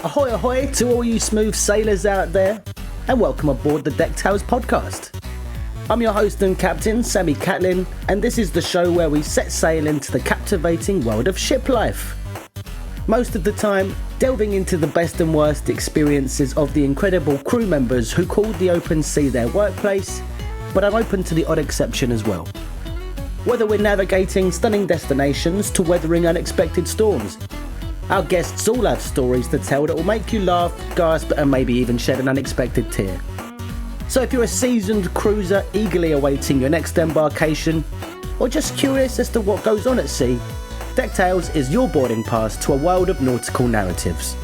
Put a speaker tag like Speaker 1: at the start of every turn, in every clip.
Speaker 1: Ahoy ahoy to all you smooth sailors out there, and welcome aboard the DeckTales Podcast. I'm your host and captain, Sammy Catlin, and this is the show where we set sail into the captivating world of ship life. Most of the time, delving into the best and worst experiences of the incredible crew members who called the open sea their workplace, but I'm open to the odd exception as well. Whether we're navigating stunning destinations to weathering unexpected storms, our guests all have stories to tell that will make you laugh, gasp, and maybe even shed an unexpected tear. So if you're a seasoned cruiser eagerly awaiting your next embarkation, or just curious as to what goes on at sea, DeckTales is your boarding pass to a world of nautical narratives.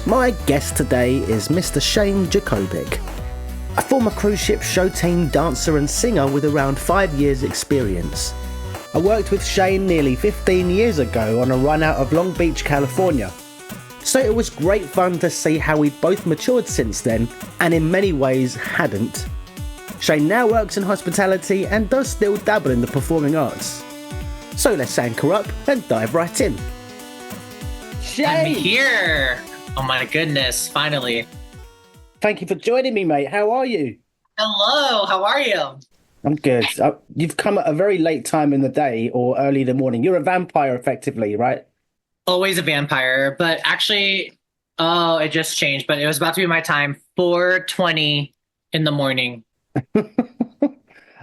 Speaker 1: My guest today is Mr. Shane Jacobik, a former cruise ship showteam dancer and singer with around 5 years experience. I worked with Shane nearly 15 years ago on a run out of Long Beach, California. So it was great fun to see how we'd both matured since then, and in many ways hadn't. Shane now works in hospitality and does still dabble in the performing arts. So let's anchor up and dive right in. Shane!
Speaker 2: I'm here! Oh my goodness, finally.
Speaker 1: Thank you for joining me, mate. How are you?
Speaker 2: Hello, how are you?
Speaker 1: I'm good. You've come at a very late time in the day or early in the morning. You're a vampire, effectively, right?
Speaker 2: Always a vampire, but actually, it just changed, but it was about to be my time, 4:20 in the morning.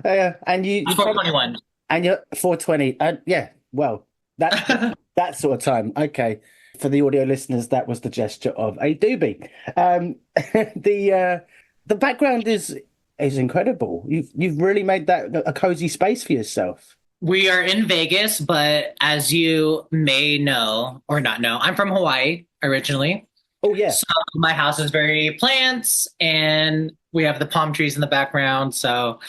Speaker 1: And you
Speaker 2: 4:21.
Speaker 1: And you're 4:20. Yeah, well, that sort of time. Okay. For the audio listeners, that was the gesture of a doobie. The background is incredible. You've really made that a cozy space for yourself.
Speaker 2: We are in Vegas, but as you may know or not know, I'm from Hawaii originally.
Speaker 1: Oh, yeah.
Speaker 2: So my house is very plants and we have the palm trees in the background. So,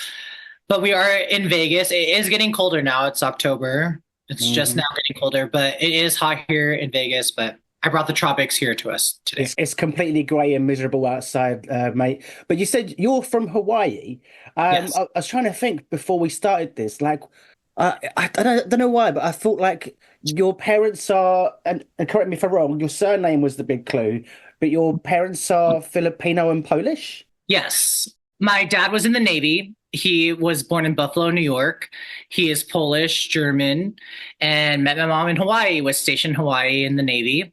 Speaker 2: but we are in Vegas. It is getting colder now. It's October. It's just now getting colder, but it is hot here in Vegas. But I brought the tropics here to us today.
Speaker 1: It's completely grey and miserable outside, mate. But you said you're from Hawaii.
Speaker 2: Yes.
Speaker 1: I was trying to think before we started this, like, I don't know why, but I thought like your parents are, and correct me if I'm wrong, your surname was the big clue, but your parents are Filipino and Polish?
Speaker 2: Yes. My dad was in the Navy. He was born in Buffalo, New York. He is Polish, German, and met my mom in Hawaii, was stationed in Hawaii in the Navy.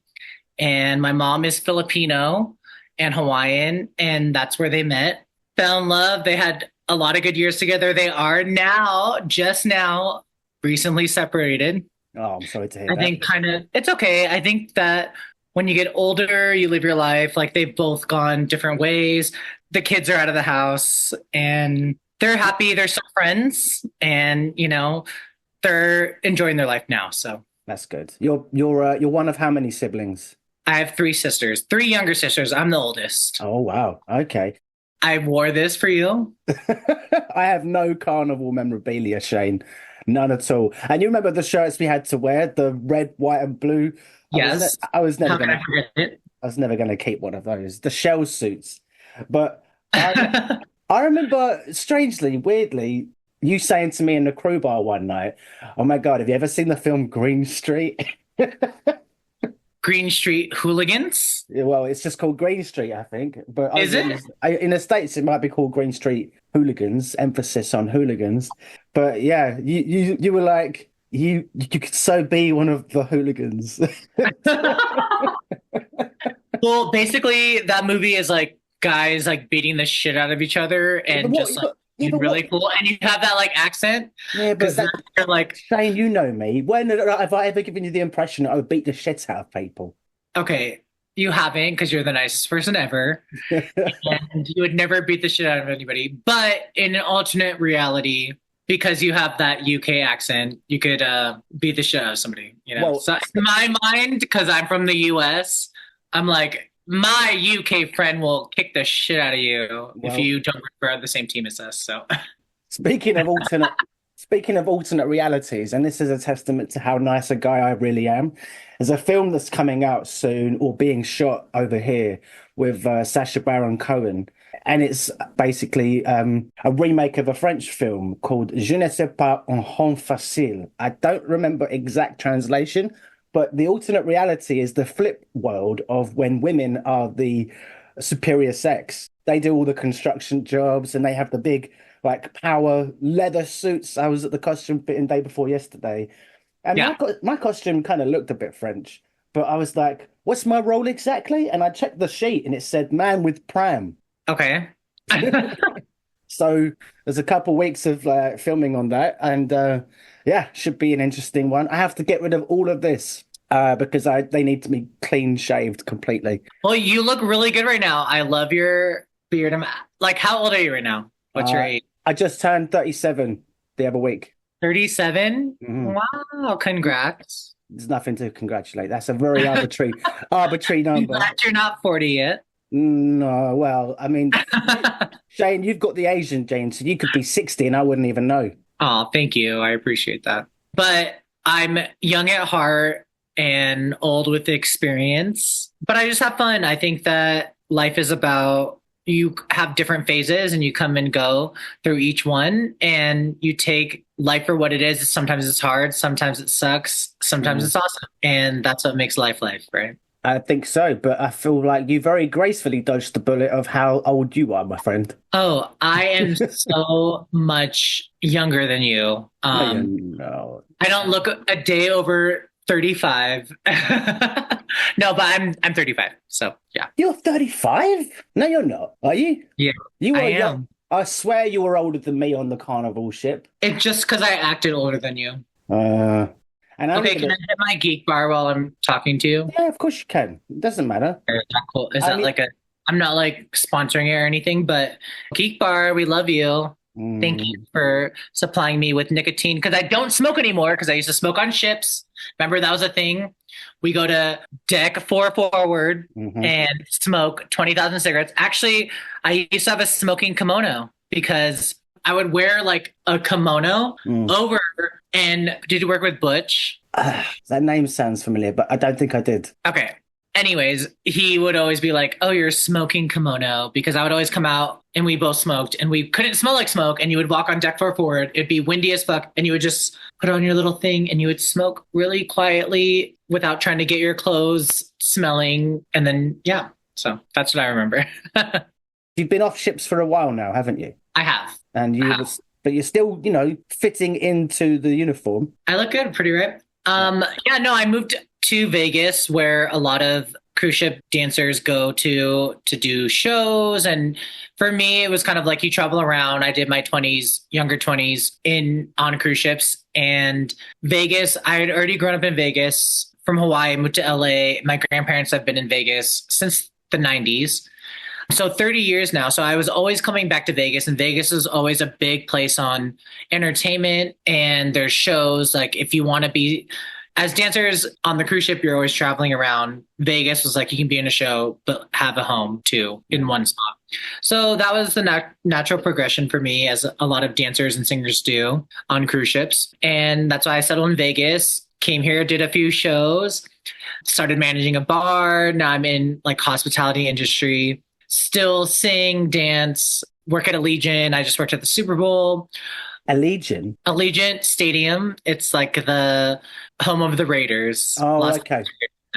Speaker 2: And my mom is Filipino and Hawaiian, and that's where they met. Fell in love. They had a lot of good years together. They are just now, recently separated.
Speaker 1: Oh, I'm sorry to hear that.
Speaker 2: I think it's okay. I think that when you get older, you live your life. Like they've both gone different ways. The kids are out of the house and they're happy. They're still friends and, they're enjoying their life now. So
Speaker 1: that's good. You're one of how many siblings?
Speaker 2: I have 3 sisters, 3 younger sisters. I'm the oldest.
Speaker 1: Oh, wow. Okay.
Speaker 2: I wore this for you.
Speaker 1: I have no carnival memorabilia, Shane. None at all. And you remember the shirts we had to wear, the red, white, and blue?
Speaker 2: Yes.
Speaker 1: I was never
Speaker 2: How can I forget it?
Speaker 1: I was never going to keep one of those. The shell suits. But I remember, strangely, weirdly, you saying to me in the crew bar one night, "Oh my God, have you ever seen the film Green Street?"
Speaker 2: Green Street Hooligans?
Speaker 1: Well, it's just called Green Street, I think. But
Speaker 2: is it?
Speaker 1: In the States, it might be called Green Street Hooligans, emphasis on hooligans. But yeah, you were like, you could so be one of the hooligans.
Speaker 2: Well, basically, that movie is like guys like beating the shit out of each other and really cool. And you have that like accent.
Speaker 1: Yeah, but
Speaker 2: you're like,
Speaker 1: Shane, you know me. When have I ever given you the impression that I would beat the shit out of people?
Speaker 2: Okay, you haven't because you're the nicest person ever. And you would never beat the shit out of anybody. But in an alternate reality, because you have that UK accent, you could beat the shit out of somebody.
Speaker 1: Well,
Speaker 2: so in my mind, because I'm from the US, I'm like, my UK friend will kick the shit out of you if you don't work for the same team as us. So,
Speaker 1: speaking of alternate realities, and this is a testament to how nice a guy I really am. There's a film that's coming out soon, or being shot over here, with Sacha Baron Cohen, and it's basically a remake of a French film called Je ne sais pas un rond facile. I don't remember exact translation, But the alternate reality is the flip world of when women are the superior sex. They do all the construction jobs and they have the big, like, power leather suits. I was at the costume fitting day before yesterday, and
Speaker 2: Yeah.
Speaker 1: my costume kind of looked a bit French, but I was like, what's my role exactly? And I checked the sheet and it said man with pram.
Speaker 2: Okay.
Speaker 1: So there's a couple weeks of filming on that, and yeah, should be an interesting one. I have to get rid of all of this because they need to be clean shaved completely.
Speaker 2: Well, you look really good right now. I love your beard. Like, how old are you right now? What's your age?
Speaker 1: I just turned 37 the other week.
Speaker 2: 37?
Speaker 1: Mhm.
Speaker 2: Wow, congrats.
Speaker 1: There's nothing to congratulate. That's a very arbitrary number.
Speaker 2: Glad you're not 40 yet.
Speaker 1: No, well, I mean, Shane, you've got the Asian gene, so you could be 60 and I wouldn't even know.
Speaker 2: Oh, thank you. I appreciate that. But I'm young at heart and old with experience, but I just have fun. I think that life is about you have different phases and you come and go through each one and you take life for what it is. Sometimes it's hard, sometimes it sucks, sometimes it's awesome. And that's what makes life, right?
Speaker 1: I think so, but I feel like you very gracefully dodged the bullet of how old you are, my friend.
Speaker 2: Oh, I am so much younger than you.
Speaker 1: No.
Speaker 2: I don't look a day over 35. No, but I'm 35. So yeah.
Speaker 1: You're 35? No, you're not. Are you?
Speaker 2: Yeah,
Speaker 1: You
Speaker 2: I
Speaker 1: are
Speaker 2: am.
Speaker 1: young. I swear you were older than me on the Carnival ship.
Speaker 2: It's just because I acted older than you.
Speaker 1: And I'm
Speaker 2: Okay, can I hit my geek bar while I'm talking to you?
Speaker 1: Yeah, of course you can. It doesn't matter.
Speaker 2: Is that cool? Is
Speaker 1: I
Speaker 2: that
Speaker 1: mean-
Speaker 2: like I'm not like sponsoring it or anything, but Geek Bar, we love you. Thank you for supplying me with nicotine because I don't smoke anymore because I used to smoke on ships. Remember that was a thing? We go to deck 4 forward and smoke 20,000 cigarettes. Actually, I used to have a smoking kimono because I would wear like a kimono over. And did you work with Butch?
Speaker 1: That name sounds familiar, but I don't think I did.
Speaker 2: Okay. Anyways, he would always be like, oh, you're smoking kimono, because I would always come out and we both smoked and we couldn't smell like smoke. And you would walk on deck 4 forward. It'd be windy as fuck. And you would just put on your little thing and you would smoke really quietly without trying to get your clothes smelling. And then, yeah. So that's what I remember.
Speaker 1: You've been off ships for a while now, haven't you?
Speaker 2: I have.
Speaker 1: And but you're still, fitting into the uniform.
Speaker 2: I look good, pretty right. Yeah, no, I moved to Vegas where a lot of cruise ship dancers go to do shows. And for me, it was kind of like you travel around. I did my younger 20s on cruise ships. And Vegas, I had already grown up in Vegas from Hawaii, moved to LA. My grandparents have been in Vegas since the 90s. So 30 years now. So I was always coming back to Vegas, and Vegas is always a big place on entertainment, and there's shows. Like if you want to be as dancers on the cruise ship, you're always traveling around. Vegas was like you can be in a show but have a home too in one spot. So that was the natural progression for me, as a lot of dancers and singers do on cruise ships. And that's why I settled in Vegas, came here, did a few shows, started managing a bar. Now I'm in like hospitality industry. Still sing, dance, work at Allegiant. I just worked at the Super Bowl. Allegiant Stadium. It's like the home of the Raiders.
Speaker 1: Oh, okay.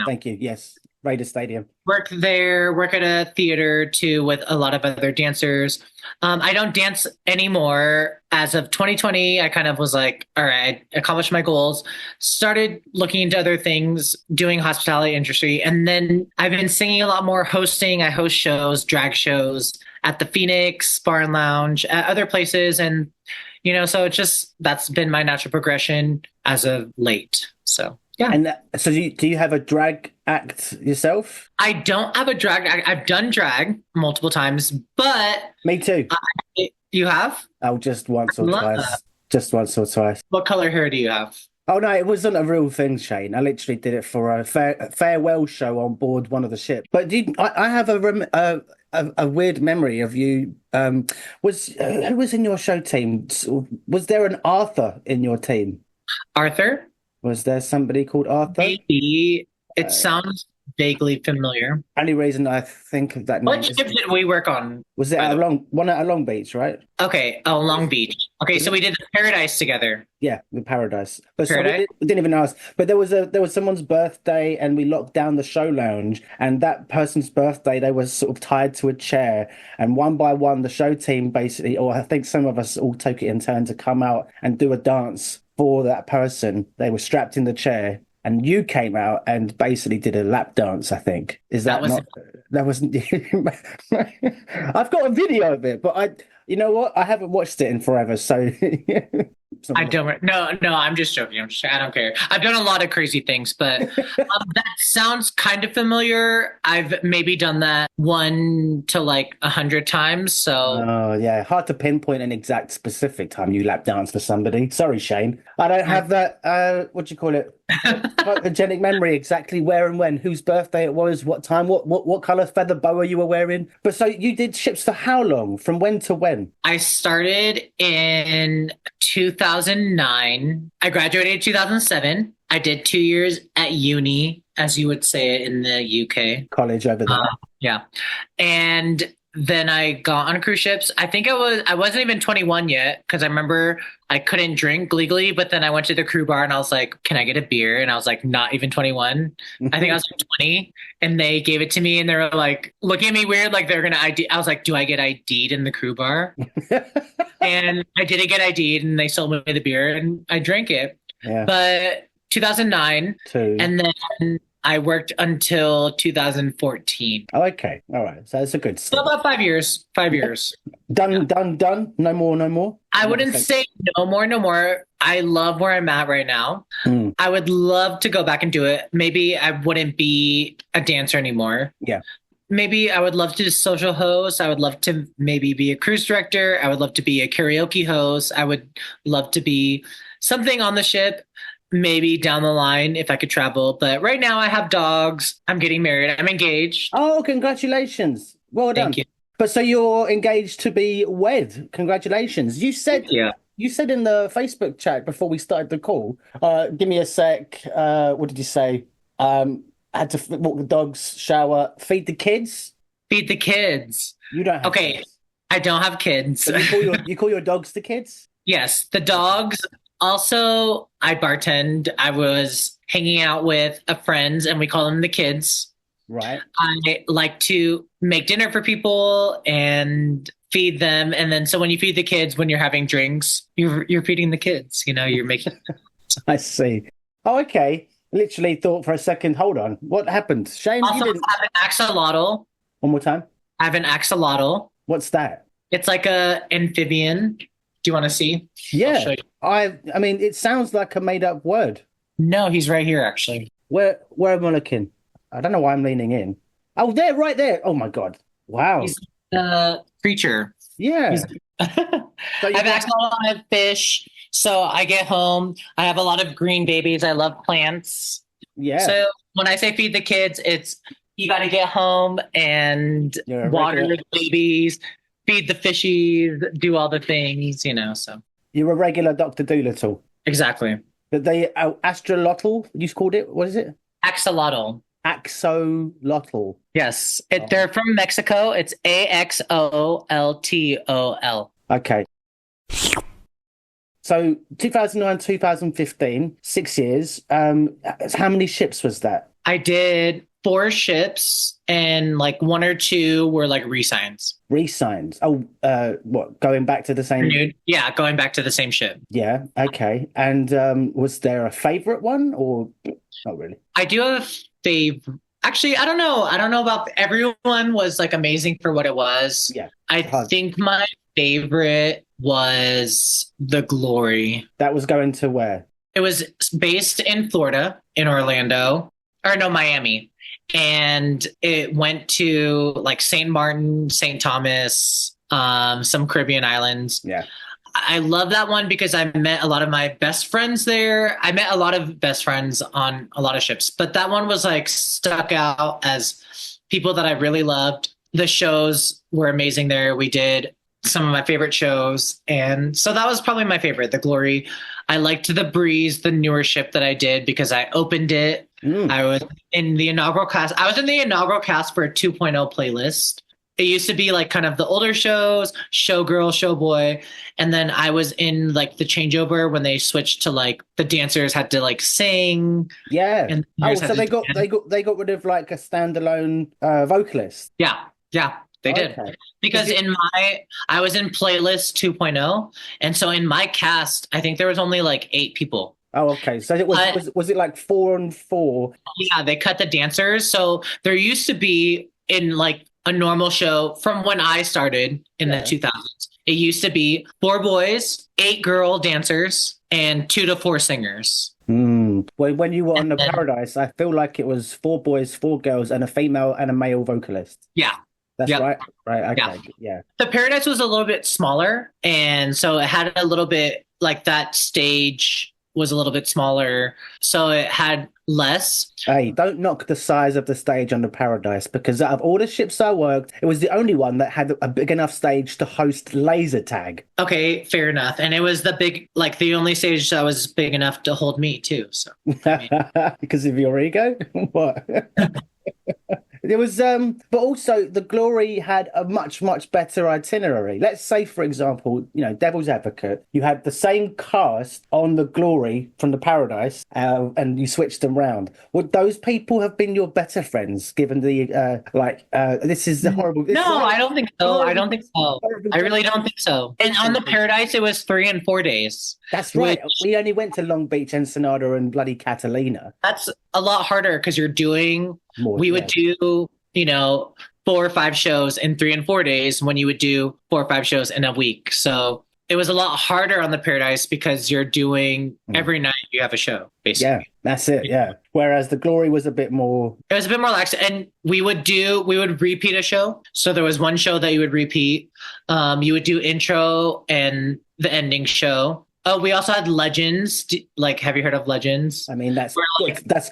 Speaker 1: Thank you. Yes. Raider Stadium.
Speaker 2: Work there, work at a theater too with a lot of other dancers. I don't dance anymore. As of 2020, I kind of was like, all right, I accomplished my goals, started looking into other things, doing hospitality industry. And then I've been singing a lot more, hosting. I host shows, drag shows at the Phoenix Bar and Lounge, at other places. And, so that's been my natural progression as of late. So. Yeah.
Speaker 1: And so do you have a drag act yourself?
Speaker 2: I don't have a drag act. I've done drag multiple times, but...
Speaker 1: Me too.
Speaker 2: You have?
Speaker 1: Oh, just once or twice. Just once or twice.
Speaker 2: What color hair do you have?
Speaker 1: Oh, no, it wasn't a real thing, Shane. I literally did it for a farewell show on board one of the ships. But I have a weird memory of you. Who was in your show team? Was there an Arthur in your team?
Speaker 2: Arthur?
Speaker 1: Was there somebody called Arthur?
Speaker 2: Maybe. It sounds vaguely familiar.
Speaker 1: Only reason I think of that name
Speaker 2: What
Speaker 1: is
Speaker 2: ship did we work on,
Speaker 1: was it
Speaker 2: by the way?
Speaker 1: at Long Beach, right?
Speaker 2: Okay, oh, Long Beach. Okay,
Speaker 1: Was
Speaker 2: so
Speaker 1: it?
Speaker 2: we did the Paradise together.
Speaker 1: Yeah, the Paradise. But so
Speaker 2: Paradise?
Speaker 1: we didn't even ask. But there was someone's birthday, and we locked down the show lounge. And that person's birthday, they were sort of tied to a chair. And one by one, the show team basically, or I think some of us all took it in turn to come out and do a dance for that person. They were strapped in the chair, and you came out and basically did a lap dance. I think is
Speaker 2: That
Speaker 1: that
Speaker 2: was
Speaker 1: not? That wasn't. I've got a video of it, but you know what? I haven't watched it in forever, so.
Speaker 2: I don't. No, I'm just joking. I don't care. I've done a lot of crazy things, but that sounds kind of familiar. I've maybe done that 1 to like 100 times. So
Speaker 1: Oh, yeah. Hard to pinpoint an exact specific time you lap dance for somebody. Sorry, Shane. I don't have that, what do you call it? Photogenic memory, exactly where and when, whose birthday it was, what time, what color feather boa you were wearing. But so you did ships for how long? From when to when?
Speaker 2: I started in 2009. I graduated in 2007. I did 2 years at uni, as you would say it in the UK.
Speaker 1: College over there.
Speaker 2: Yeah. And then I got on cruise ships. I wasn't even 21 yet because I remember I couldn't drink legally, but then I went to the crew bar and I was like, can I get a beer? And I was like, not even 21. I think I was like 20 and they gave it to me and they were like looking at me weird, like they're going to ID. I was like, do I get ID'd in the crew bar? And I didn't get ID'd and they sold me the beer and I drank it.
Speaker 1: Yeah.
Speaker 2: But 2009
Speaker 1: Two.
Speaker 2: and then I worked until 2014.
Speaker 1: Oh, okay. All right. So it's a good
Speaker 2: So
Speaker 1: start.
Speaker 2: about 5 years. 5 years.
Speaker 1: Done. No more, no more.
Speaker 2: I wouldn't say no more, no more. I love where I'm at right now.
Speaker 1: Mm,
Speaker 2: I would love to go back and do it. Maybe I wouldn't be a dancer anymore.
Speaker 1: yeah.
Speaker 2: Maybe I would love to social host. I would love to maybe be a cruise director. I would love to be a karaoke host. I would love to be something on the ship. Maybe down the line if I could travel. But right now I have dogs. I'm getting married. I'm engaged.
Speaker 1: Oh, congratulations. Well done.
Speaker 2: Thank you.
Speaker 1: But so you're engaged to be wed. Congratulations.
Speaker 2: Yeah.
Speaker 1: You said in the Facebook chat before we started the call, give me a sec. What did you say? I had to walk the dogs, shower, feed the kids.
Speaker 2: Feed the kids.
Speaker 1: You don't have
Speaker 2: Okay.
Speaker 1: kids.
Speaker 2: I don't have kids.
Speaker 1: So you call your dogs the kids?
Speaker 2: Yes, the dogs. Also, I bartend. I was hanging out with friends and we call them the kids.
Speaker 1: Right.
Speaker 2: I like to make dinner for people and feed them. And then so when you feed the kids, when you're having drinks, you're feeding the kids, you're making.
Speaker 1: I see. Oh, okay. Literally thought for a second, hold on. What happened? Shane,
Speaker 2: Also,
Speaker 1: you
Speaker 2: I
Speaker 1: didn't.
Speaker 2: have an axolotl.
Speaker 1: One more time.
Speaker 2: I have an axolotl.
Speaker 1: What's that?
Speaker 2: It's like a amphibian. Do you want to see? I'll
Speaker 1: Yeah.
Speaker 2: show you.
Speaker 1: I mean, it sounds like a made up word.
Speaker 2: No, he's right here, actually.
Speaker 1: Where am I looking? I don't know why I'm leaning in. Oh, there, right there. Oh my God. Wow.
Speaker 2: He's a creature.
Speaker 1: Yeah.
Speaker 2: He's-
Speaker 1: So
Speaker 2: I
Speaker 1: you
Speaker 2: have
Speaker 1: got-
Speaker 2: axolotl, I have fish. So I get home. I have a lot of green babies. I love plants.
Speaker 1: yeah.
Speaker 2: So when I say feed the kids, it's you got to get home and
Speaker 1: You're a
Speaker 2: water
Speaker 1: regular-
Speaker 2: the babies, feed the fishies, do all the things, So
Speaker 1: You're a regular Dr. Dolittle.
Speaker 2: exactly.
Speaker 1: But they Astrolotl, you called it? What is it?
Speaker 2: Axolotl.
Speaker 1: Axolotl.
Speaker 2: Yes,
Speaker 1: Oh.
Speaker 2: they're from Mexico. It's AXOLTOL.
Speaker 1: Okay. So 2009, 2015, 6 years. How many ships was that?
Speaker 2: I did 4 ships, and like 1 or 2 were like resigns.
Speaker 1: Re-signed. Oh, what? Going back to the same?
Speaker 2: Renewed. Yeah, going back to the same ship.
Speaker 1: Yeah. Okay. And was there a favorite one or not really?
Speaker 2: I do have a favorite. Actually, I don't know. I don't know about everyone was like amazing for what it was.
Speaker 1: Yeah.
Speaker 2: I
Speaker 1: Hard.
Speaker 2: think my favorite was the Glory.
Speaker 1: That was going to where?
Speaker 2: It was based in Florida, in Orlando, or no, Miami. And it went to like St. Martin, St. Thomas, some Caribbean islands.
Speaker 1: Yeah.
Speaker 2: I love that one because I met a lot of my best friends there. I met a lot of best friends on a lot of ships, but that one was like stuck out as people that I really loved. The shows were amazing there. We did some of my favorite shows. And so that was probably my favorite, The Glory. I liked the breeze, the newer ship that I did because I opened it. I was in the inaugural cast. I was in the inaugural cast for a 2.0 playlist. It used to be like kind of the older shows, Showgirl, Showboy, and then I was in like the changeover when they switched to like the dancers had to like sing.
Speaker 1: Yeah.
Speaker 2: And
Speaker 1: Oh, so they got rid of like a standalone vocalist.
Speaker 2: yeah, they did.
Speaker 1: Okay.
Speaker 2: Because I was in playlist 2.0, and so in my cast, I think there was only like 8 people.
Speaker 1: Oh, okay. So was it like 4-on-4?
Speaker 2: Yeah, they cut the dancers. So there used to be in like a normal show from when I started in the 2000s. It used to be 4 boys, 8 girl dancers, and 2 to 4 singers.
Speaker 1: When you were on the Paradise, I feel like it was 4 boys, 4 girls, and a female and a male vocalist.
Speaker 2: Yeah.
Speaker 1: That's right. Right. Okay. Yeah.
Speaker 2: The Paradise was a little bit smaller, and so it had a little bit like that stage was a little bit smaller, so it had less.
Speaker 1: Hey, don't knock the size of the stage on the Paradise, because out of all the ships I worked, it was the only one that had a big enough stage to host laser tag.
Speaker 2: Okay, fair enough. And it was the only stage that was big enough to hold me too. So
Speaker 1: because of your ego? What? There was, but also the Glory had a much, much better itinerary. Let's say, for example, Devil's Advocate, you had the same cast on the Glory from the Paradise, and you switched them round. Would those people have been your better friends, given the, this is the horrible...
Speaker 2: No, I don't think so. I don't think so. I really don't think so. And on the Paradise, it was 3 and 4 days.
Speaker 1: That's right. We only went to Long Beach, Ensenada, and bloody Catalina.
Speaker 2: That's a lot harder because you're doing... We would do, 4 or 5 shows in 3 and 4 days when you would do 4 or 5 shows in a week. So it was a lot harder on the Paradise because you're doing every night you have a show, basically. Yeah,
Speaker 1: that's it. Yeah. Whereas the Glory was a bit more.
Speaker 2: It was a bit more lax, and we would repeat a show. So there was one show that you would repeat. You would do intro and the ending show. Oh, we also had Legends. Like, have you heard of Legends?
Speaker 1: I mean, that's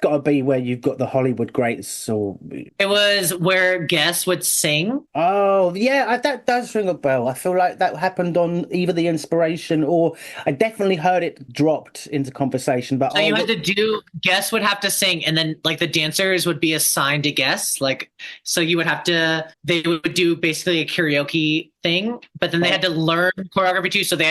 Speaker 1: got to be where you've got the Hollywood greats. Or
Speaker 2: it was where guests would sing.
Speaker 1: Oh, yeah, that does ring a bell. I feel like that happened on either The Inspiration, or I definitely heard it dropped into conversation. But
Speaker 2: so you had to do, guests would have to sing, and then like the dancers would be assigned to guests. Like, so you would have to, they would do basically a karaoke thing, but then they had to learn choreography too. So we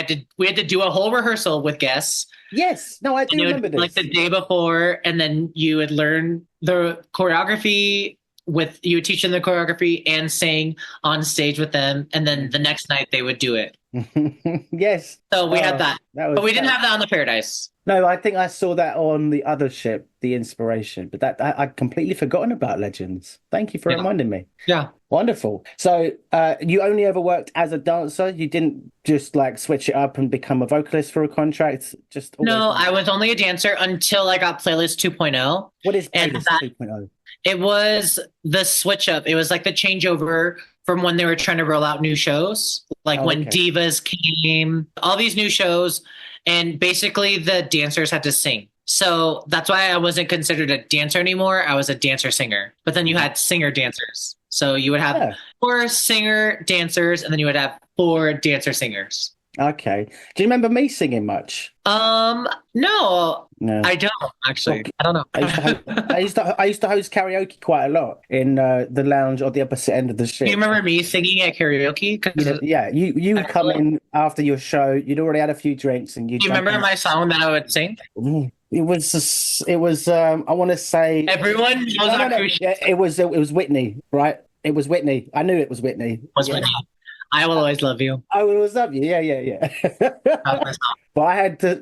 Speaker 2: had to do a whole rehearsal with guests.
Speaker 1: Yes. No, I do remember this.
Speaker 2: Like the day before, and then you would learn the choreography you would teach them the choreography and sing on stage with them. And then the next night they would do it.
Speaker 1: Yes.
Speaker 2: So we had that, but we didn't have that on the Paradise.
Speaker 1: No, I think I saw that on the other ship, The Inspiration, but that I'd completely forgotten about Legends. Thank you for reminding me.
Speaker 2: Yeah.
Speaker 1: Wonderful. So you only ever worked as a dancer? You didn't just like switch it up and become a vocalist for a contract?
Speaker 2: No, I was only a dancer until I got Playlist 2.0.
Speaker 1: What is Playlist 2.0?
Speaker 2: It was the switch up. It was like the changeover from when they were trying to roll out new shows, like when Divas came, all these new shows, and basically the dancers had to sing. So that's why I wasn't considered a dancer anymore. I was a dancer-singer. But then you had singer-dancers. So you would have 4 singer-dancers, and then you would have 4 dancer-singers.
Speaker 1: Okay. Do you remember me singing much?
Speaker 2: No, I don't actually. I don't know.
Speaker 1: I used to host karaoke quite a lot in the lounge or the opposite end of the ship.
Speaker 2: Do you remember me singing at karaoke?
Speaker 1: Yeah, you would come in after your show. You'd already had a few drinks, and you.
Speaker 2: Do you remember my song that I would sing?
Speaker 1: It was. I want to say.
Speaker 2: Everyone knows
Speaker 1: Yeah, it was Whitney, right? It was Whitney. I knew it was Whitney.
Speaker 2: Whitney. I will always love you.
Speaker 1: I will always love you. Yeah. But I had to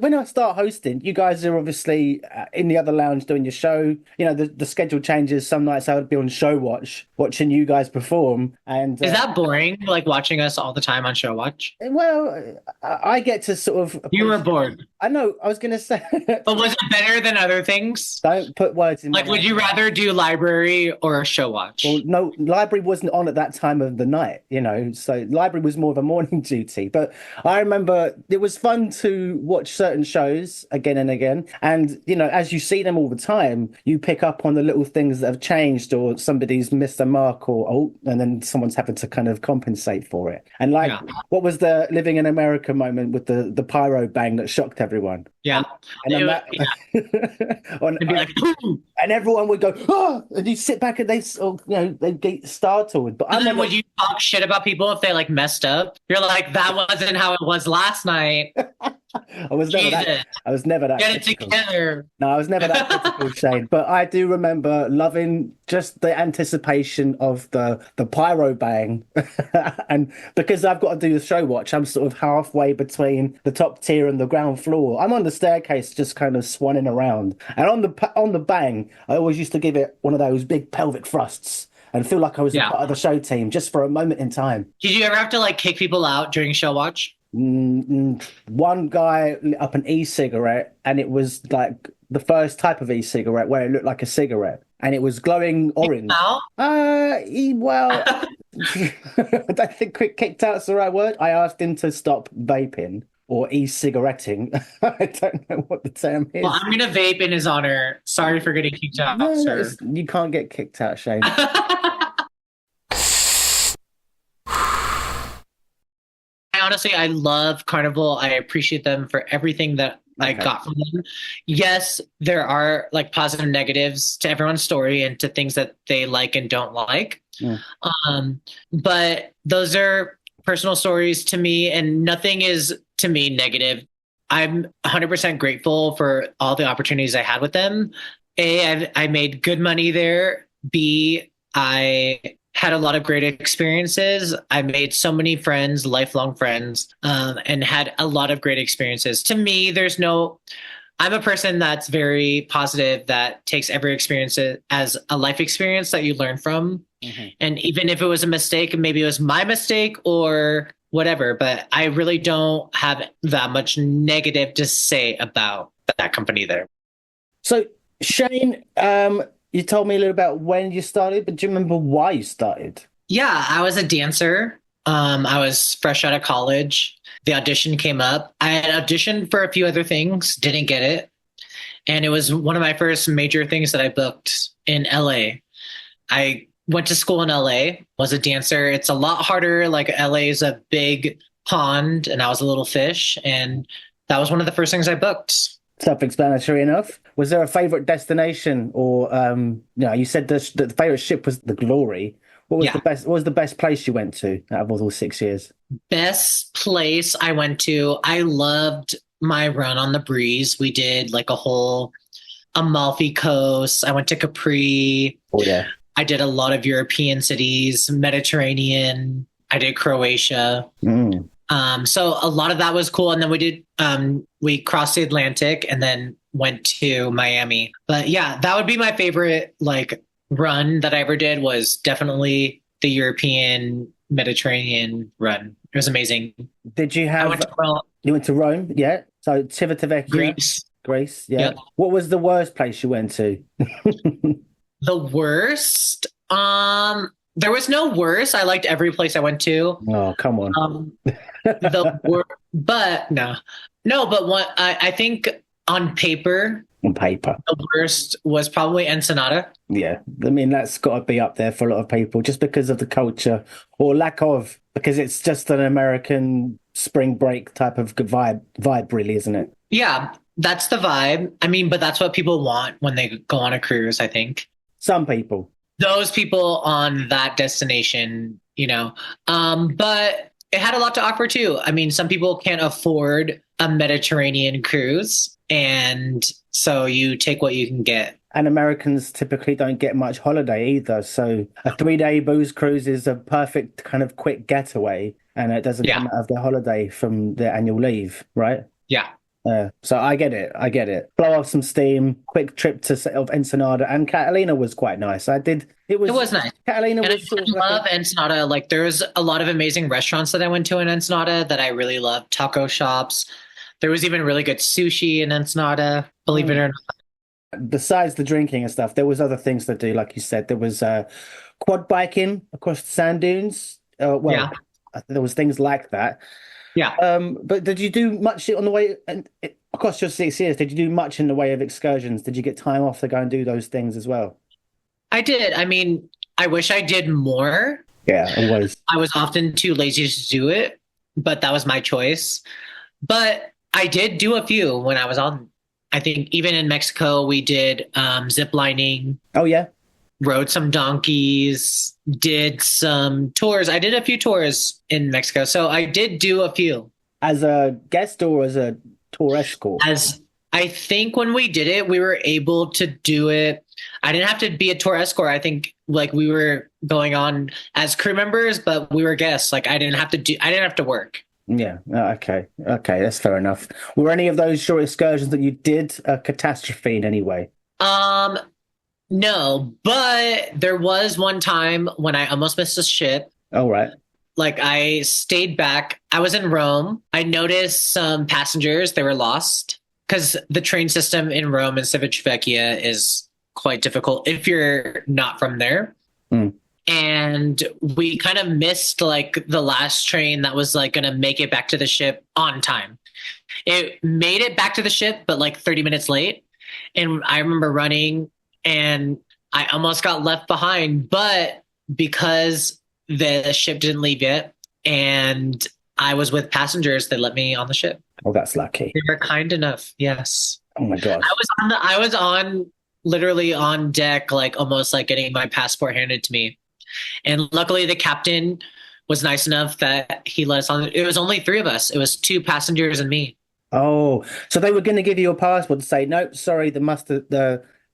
Speaker 1: when I start hosting. You guys are obviously in the other lounge doing your show. The schedule changes. Some nights I would be on Show Watch watching you guys perform. And
Speaker 2: is that boring? Like watching us all the time on Show Watch?
Speaker 1: Well, I get to sort of.
Speaker 2: You were bored.
Speaker 1: I know. I was going to say.
Speaker 2: But was it better than other things?
Speaker 1: Don't put words in.
Speaker 2: Like, would you rather do library or Show Watch?
Speaker 1: Well, no, library wasn't on at that time of the night. So library was more of a morning duty. But I remember it was fun to watch certain shows again and again. And, you know, as you see them all the time, you pick up on the little things that have changed or somebody's missed a mark or, oh, and then someone's having to kind of compensate for it. And like, what was the living in America moment with the pyro bang that shocked everyone?
Speaker 2: Yeah.
Speaker 1: And on that, and everyone would go, oh, and you sit back and they, you know, they get startled. But
Speaker 2: then would you talk shit about people if they like messed up? You're like, that wasn't how it was last night.
Speaker 1: I was never that.
Speaker 2: Get it together.
Speaker 1: No, I was never that critical, Shane. But I do remember loving just the anticipation of the pyro bang. And because I've got to do the show watch, I'm sort of halfway between the top tier and the ground floor. I'm on the staircase just kind of swanning around. And on the bang, I always used to give it one of those big pelvic thrusts and feel like I was a part of the show team just for a moment in time.
Speaker 2: Did you ever have to like kick people out during show watch?
Speaker 1: One guy lit up an e-cigarette, and it was like the first type of e-cigarette where it looked like a cigarette, and it was glowing orange. I don't think kicked out's the right word. I asked him to stop vaping or e-cigaretting. I don't know what the term is.
Speaker 2: Well, I'm gonna vape in his honor. Sorry for getting kicked out, sir.
Speaker 1: You can't get kicked out, Shane.
Speaker 2: Honestly, I love Carnival. I appreciate them for everything that I got from them. Yes, there are like positive and negatives to everyone's story and to things that they like and don't like. But those are personal stories to me, and nothing is to me negative. I'm 100% grateful for all the opportunities I had with them. A, I made good money there. B, I had a lot of great experiences. I made so many friends, lifelong friends, and had a lot of great experiences. To me, I'm a person that's very positive, that takes every experience as a life experience that you learn from. Mm-hmm. And even if it was a mistake, maybe it was my mistake or whatever, but I really don't have that much negative to say about that company there.
Speaker 1: So Shane, you told me a little about when you started, but do you remember why you started?
Speaker 2: Yeah, I was a dancer. I was fresh out of college. The audition came up. I had auditioned for a few other things, didn't get it. And it was one of my first major things that I booked in LA. I went to school in LA, was a dancer. It's a lot harder. Like LA is a big pond and I was a little fish. And that was one of the first things I booked.
Speaker 1: Self-explanatory enough. Was there a favorite destination, or you said the favorite ship was the Glory? What was the best place you went to out of all 6 years?
Speaker 2: Best place I went to, I loved my run on the breeze. We did like a Amalfi Coast. I went to Capri. Oh yeah. I did a lot of European cities, Mediterranean. I did Croatia. So a lot of that was cool. And then we crossed the Atlantic and then went to Miami. But yeah, that would be my favorite like run that I ever did, was definitely the European Mediterranean run. It was amazing.
Speaker 1: Did you have... You went to Rome, yeah? So Civitavecchia. Greece, yeah. Yep. What was the worst place you went to?
Speaker 2: The worst? There was no worst. I liked every place I went to.
Speaker 1: Oh, come on.
Speaker 2: But I think on paper, the worst was probably Ensenada.
Speaker 1: Yeah, I mean, that's got to be up there for a lot of people just because of the culture or lack of, because it's just an American spring break type of vibe, really, isn't it?
Speaker 2: Yeah, that's the vibe. I mean, but that's what people want when they go on a cruise, I think.
Speaker 1: Some people.
Speaker 2: Those people on that destination, but it had a lot to offer too. I mean, some people can't afford a Mediterranean cruise, and so you take what you can get.
Speaker 1: And Americans typically don't get much holiday either. So a 3-day booze cruise is a perfect kind of quick getaway, and it doesn't come out of their holiday from their annual leave, right?
Speaker 2: Yeah.
Speaker 1: So I get it. Blow off some steam, quick trip to Ensenada, and Catalina was quite nice. It was nice. Catalina
Speaker 2: and
Speaker 1: was
Speaker 2: I love Ensenada. Like, there's a lot of amazing restaurants that I went to in Ensenada that I really loved. Taco shops. There was even really good sushi in Ensenada, believe it or not.
Speaker 1: Besides the drinking and stuff, there was other things to do. Like you said, there was quad biking across the sand dunes. There was things like that.
Speaker 2: Yeah.
Speaker 1: But did you do much on the way and across your 6 years? Did you do much in the way of excursions? Did you get time off to go and do those things as well?
Speaker 2: I did. I mean, I wish I did more.
Speaker 1: Yeah, always.
Speaker 2: I was often too lazy to do it, but that was my choice. But I did do a few when I was on, I think even in Mexico, we did zip lining,
Speaker 1: Oh yeah.
Speaker 2: rode some donkeys, did some tours. I did a few tours in Mexico. So I did do a few.
Speaker 1: As a guest or as a tour escort?
Speaker 2: As I think when we did it, we were able to do it. I didn't have to be a tour escort. I think like we were going on as crew members, but we were guests. Like I didn't have to work.
Speaker 1: Yeah. Okay. Okay, that's fair enough. Were any of those short excursions that you did a catastrophe in any way?
Speaker 2: Um, no, but there was one time when I almost missed a ship.
Speaker 1: All right.
Speaker 2: Like I stayed back. I was in Rome. I noticed some passengers, they were lost because the train system in Rome and Civitavecchia is quite difficult if you're not from there.
Speaker 1: Mm.
Speaker 2: And we kind of missed like the last train that was like going to make it back to the ship on time. It made it back to the ship, but like 30 minutes late. And I remember running and I almost got left behind, but because the ship didn't leave yet and I was with passengers, they let me on the ship.
Speaker 1: Oh, that's lucky.
Speaker 2: They were kind enough. Yes.
Speaker 1: Oh my God.
Speaker 2: I was on literally on deck, like almost like getting my passport handed to me. And luckily the captain was nice enough that he let us on. It was only three of us. It was two passengers and me.
Speaker 1: Oh, so they were going to give you a passport to say, no, sorry, the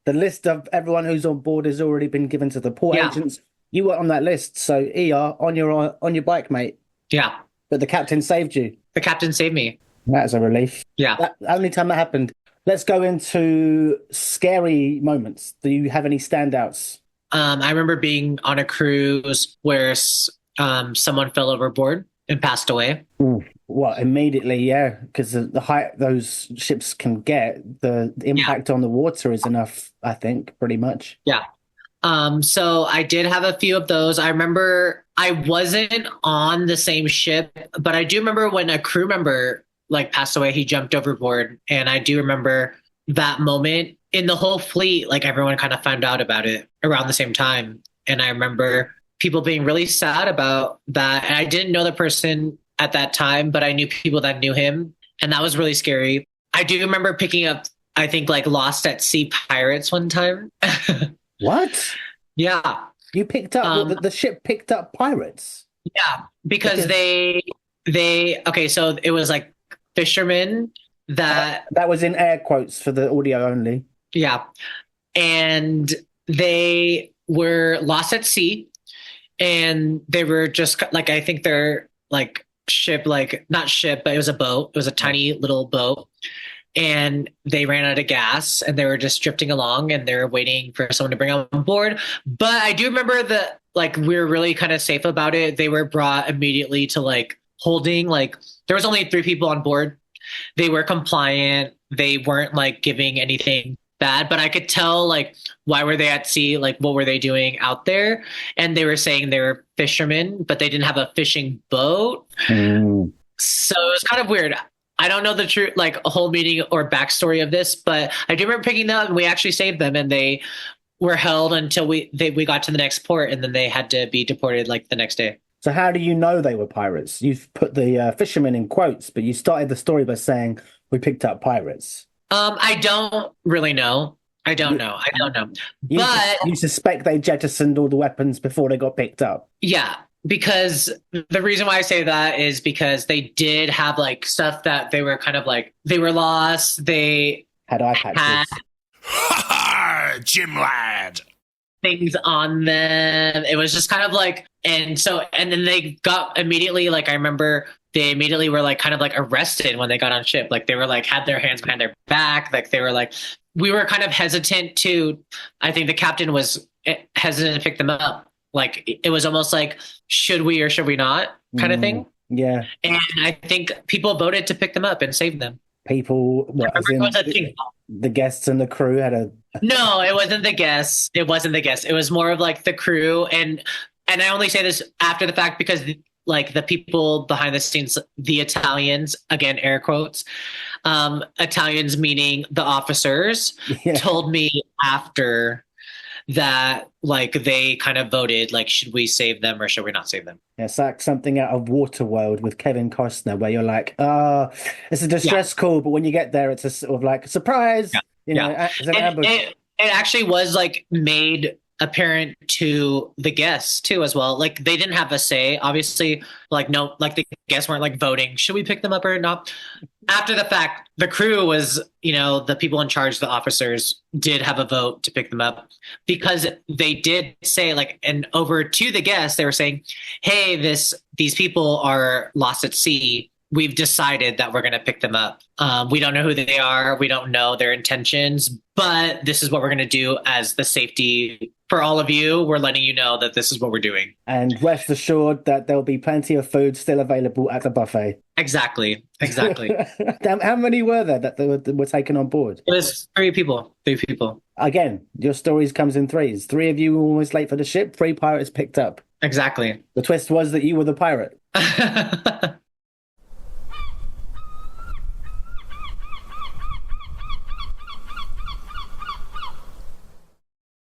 Speaker 1: list of everyone who's on board has already been given to the port agents. You were on that list, so ER on your bike, mate.
Speaker 2: Yeah.
Speaker 1: But the captain saved you.
Speaker 2: The captain saved me.
Speaker 1: That's a relief.
Speaker 2: Yeah.
Speaker 1: That only time that happened. Let's go into scary moments. Do you have any standouts?
Speaker 2: I remember being on a cruise where someone fell overboard and passed away.
Speaker 1: Ooh, well, immediately, yeah, because the height those ships can get, the impact on the water is enough, I think, pretty much.
Speaker 2: Yeah. So I did have a few of those. I remember I wasn't on the same ship, but I do remember when a crew member like passed away, he jumped overboard. And I do remember that moment in the whole fleet, like everyone kind of found out about it around the same time. And I remember people being really sad about that. And I didn't know the person at that time, but I knew people that knew him. And that was really scary. I do remember picking up, I think like Lost at Sea Pirates one time.
Speaker 1: What?
Speaker 2: Yeah.
Speaker 1: You picked up the ship picked up pirates.
Speaker 2: Yeah, because they okay, so it was like fishermen that
Speaker 1: was in air quotes for the audio only.
Speaker 2: Yeah. And they were lost at sea and they were just like I think they're like ship like not ship, but it was a boat. It was a tiny little boat. And they ran out of gas and they were just drifting along and they were waiting for someone to bring on board. But I do remember that like we were really kind of safe about it. They were brought immediately to like holding, like there was only 3 people on board. They were compliant. They weren't like giving anything bad, but I could tell like why were they at sea? Like what were they doing out there? And they were saying they were fishermen, but they didn't have a fishing boat.
Speaker 1: Mm.
Speaker 2: So it was kind of weird. I don't know the true, like a whole meaning or backstory of this, but I do remember picking them up and we actually saved them and they were held until we got to the next port and then they had to be deported like the next day.
Speaker 1: So how do you know they were pirates? You've put the fishermen in quotes, but you started the story by saying we picked up pirates.
Speaker 2: I don't really know. I don't know. But
Speaker 1: you suspect they jettisoned all the weapons before they got picked up.
Speaker 2: Yeah. Because the reason why I say that is because they did have like stuff that they were kind of like, they were lost. They
Speaker 1: had eye patches.
Speaker 3: Jim lad.
Speaker 2: Things on them. It was just kind of like, and then they got immediately, like, I remember they immediately were like kind of like arrested when they got on ship. Like they were like, had their hands behind their back. Like they were like, we were kind of hesitant to, I think the captain was hesitant to pick them up. Like it was almost like, should we or should we not kind of thing.
Speaker 1: Yeah.
Speaker 2: And I think people voted to pick them up and save them.
Speaker 1: People, the guests and the crew had a...
Speaker 2: No, it wasn't the guests. It was more of like the crew. And I only say this after the fact because like the people behind the scenes, the Italians, again, air quotes, Italians meaning the officers,
Speaker 1: Yeah.
Speaker 2: told me after that, like they kind of voted, like, should we save them or should we not save them?
Speaker 1: It's like something out of Waterworld with Kevin Costner, where you're like, it's a
Speaker 2: Yeah.
Speaker 1: distress call, but when you get there, it's a sort of like surprise.
Speaker 2: Yeah.
Speaker 1: You know,
Speaker 2: Yeah.
Speaker 1: it's an
Speaker 2: And
Speaker 1: ambush.
Speaker 2: it actually was like made apparent to the guests too as well. Like they didn't have a say, obviously. Like no, like the guests weren't like voting, should we pick them up or not? After the fact, the crew was, the people in charge, the officers did have a vote to pick them up because they did say like, and over to the guests, they were saying, hey, these people are lost at sea. We've decided that we're going to pick them up. We don't know who they are. We don't know their intentions, but this is what we're going to do as the safety for all of you. We're letting you know that this is what we're doing.
Speaker 1: And rest assured that there'll be plenty of food still available at the buffet.
Speaker 2: Exactly.
Speaker 1: Damn, how many were there that were taken on board?
Speaker 2: It was three people.
Speaker 1: Again, your stories comes in threes. Three of you were almost late for the ship. Three pirates picked up.
Speaker 2: Exactly.
Speaker 1: The twist was that you were the pirate.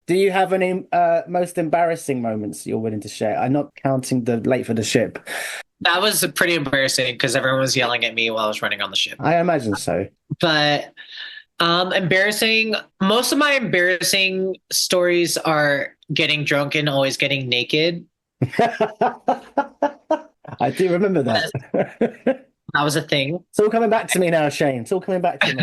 Speaker 1: Do you have any most embarrassing moments you're willing to share? I'm not counting the late for the ship.
Speaker 2: That was pretty embarrassing because everyone was yelling at me while I was running on the ship.
Speaker 1: I imagine so.
Speaker 2: But embarrassing, most of my embarrassing stories are getting drunk and always getting naked.
Speaker 1: I do remember that.
Speaker 2: That was a thing.
Speaker 1: It's all coming back to me now, Shane. It's all coming back to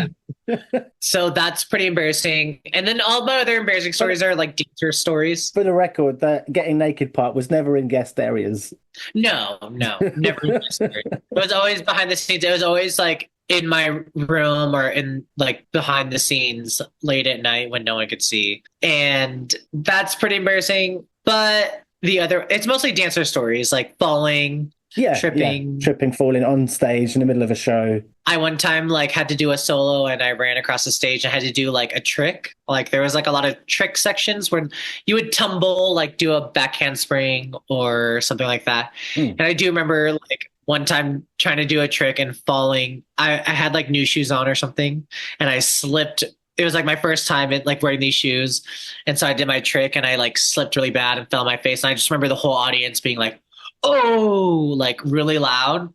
Speaker 1: me.
Speaker 2: So that's pretty embarrassing. And then all my other embarrassing stories are like dancer stories.
Speaker 1: For the record, the getting naked part was never in guest areas.
Speaker 2: No, never. It was always behind the scenes. It was always like in my room or in like behind the scenes late at night when no one could see. And that's pretty embarrassing. But it's mostly dancer stories like falling, tripping,
Speaker 1: falling on stage in the middle of a show.
Speaker 2: I one time like had to do a solo and I ran across the stage and had to do like a trick. Like there was like a lot of trick sections where you would tumble, like do a back handspring or something like that. And I do remember like one time trying to do a trick and falling. I had like new shoes on or something and I slipped. It was like my first time like wearing these shoes. And so I did my trick and I like slipped really bad and fell on my face. And I just remember the whole audience being like, oh, like really loud.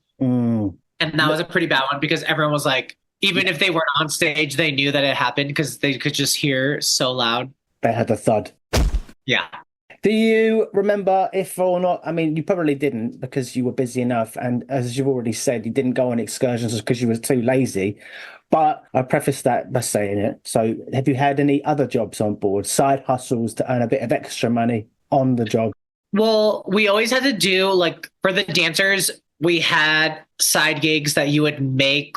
Speaker 2: And that was a pretty bad one because everyone was like, even if they weren't on stage, they knew that it happened because they could just hear so loud.
Speaker 1: They had a thud.
Speaker 2: Yeah.
Speaker 1: Do you remember if or not? I mean, you probably didn't because you were busy enough. And as you've already said, you didn't go on excursions because you were too lazy. But I preface that by saying it. So have you had any other jobs on board, side hustles to earn a bit of extra money on the job?
Speaker 2: Well, we always had to do like for the dancers, we had side gigs that you would make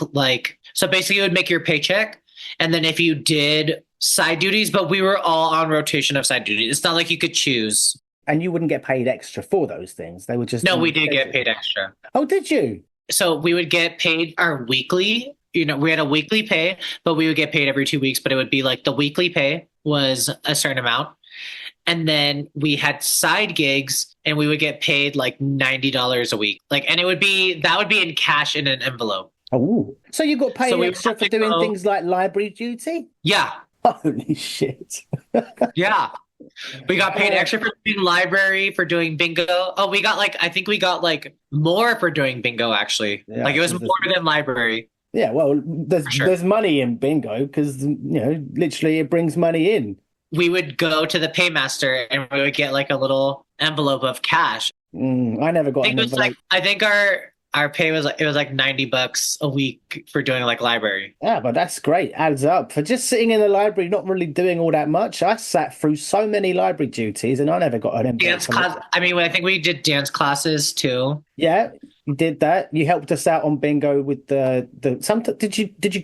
Speaker 2: so basically you would make your paycheck. And then if you did side duties, but we were all on rotation of side duties. It's not like you could choose.
Speaker 1: And you wouldn't get paid extra for those things. They would just...
Speaker 2: No, we did get paid extra.
Speaker 1: Oh, did you?
Speaker 2: So we would get paid our weekly, we had a weekly pay, but we would get paid every 2 weeks, but it would be like the weekly pay was a certain amount. And then we had side gigs and we would get paid like $90 a week. And that would be in cash in an envelope.
Speaker 1: Oh, so you got paid extra for doing things like library duty?
Speaker 2: Yeah.
Speaker 1: Holy shit.
Speaker 2: Yeah. We got paid extra for doing library, for doing bingo. Oh, I think we got more for doing bingo actually.
Speaker 1: Yeah,
Speaker 2: it was more than library.
Speaker 1: Yeah, well, there's money in bingo because, literally it brings money in.
Speaker 2: We would go to the paymaster and we would get a little envelope of cash.
Speaker 1: I never got an envelope.
Speaker 2: I think our pay was it was like $90 a week for doing library.
Speaker 1: Yeah, but that's great. Adds up. For just sitting in the library, not really doing all that much. I sat through so many library duties and I never got an envelope.
Speaker 2: Dance class. I mean, I think we did dance classes too.
Speaker 1: Yeah, you did that. You helped us out on bingo with did you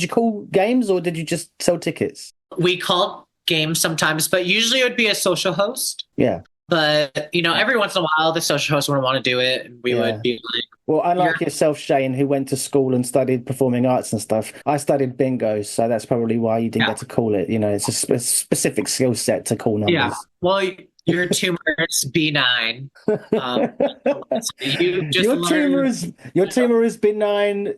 Speaker 1: call games or did you just sell tickets?
Speaker 2: We called games sometimes, but usually it would be a social host.
Speaker 1: Yeah.
Speaker 2: But, every once in a while, the social host would want to do it. And we would be like...
Speaker 1: Well, unlike yourself, Shane, who went to school and studied performing arts and stuff, I studied bingo. So that's probably why you didn't get to call it. It's a specific skill set to call numbers.
Speaker 2: Yeah. Well, Your tumor is B9. You just
Speaker 1: Your tumor
Speaker 2: learned.
Speaker 1: is your tumor is benign.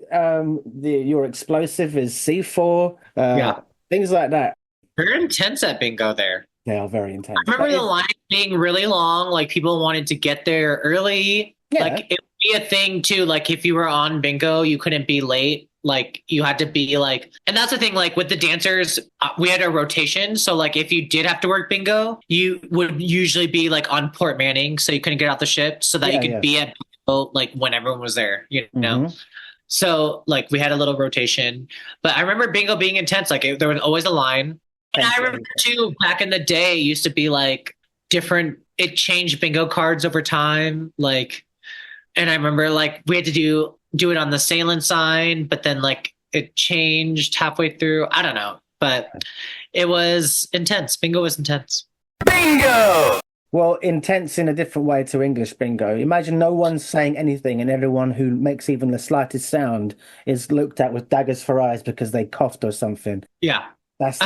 Speaker 1: Your explosive is C4.
Speaker 2: Yeah.
Speaker 1: Things like that.
Speaker 2: They're intense at bingo there.
Speaker 1: They are very
Speaker 2: I
Speaker 1: intense.
Speaker 2: remember the line being really long. Like people wanted to get there early.
Speaker 1: Yeah.
Speaker 2: Like it would be a thing too. Like if you were on bingo, you couldn't be late. Like you had to be like, and that's the thing. Like with the dancers, we had a rotation. So like if you did have to work bingo, you would usually be like on Port Manning, so you couldn't get off the ship, so that you could be at bingo like when everyone was there. You know.
Speaker 1: Mhm.
Speaker 2: So like we had a little rotation, but I remember bingo being intense. Like there was always a line. And I remember too, back in the day, it used to be like different. It changed bingo cards over time. Like, and I remember like we had to do it on the sailing sign, but then like it changed halfway through. I don't know, but it was intense. Bingo was intense.
Speaker 1: Bingo! Well, intense in a different way to English bingo. Imagine no one's saying anything, and everyone who makes even the slightest sound is looked at with daggers for eyes because they coughed or something.
Speaker 2: Yeah.
Speaker 1: That's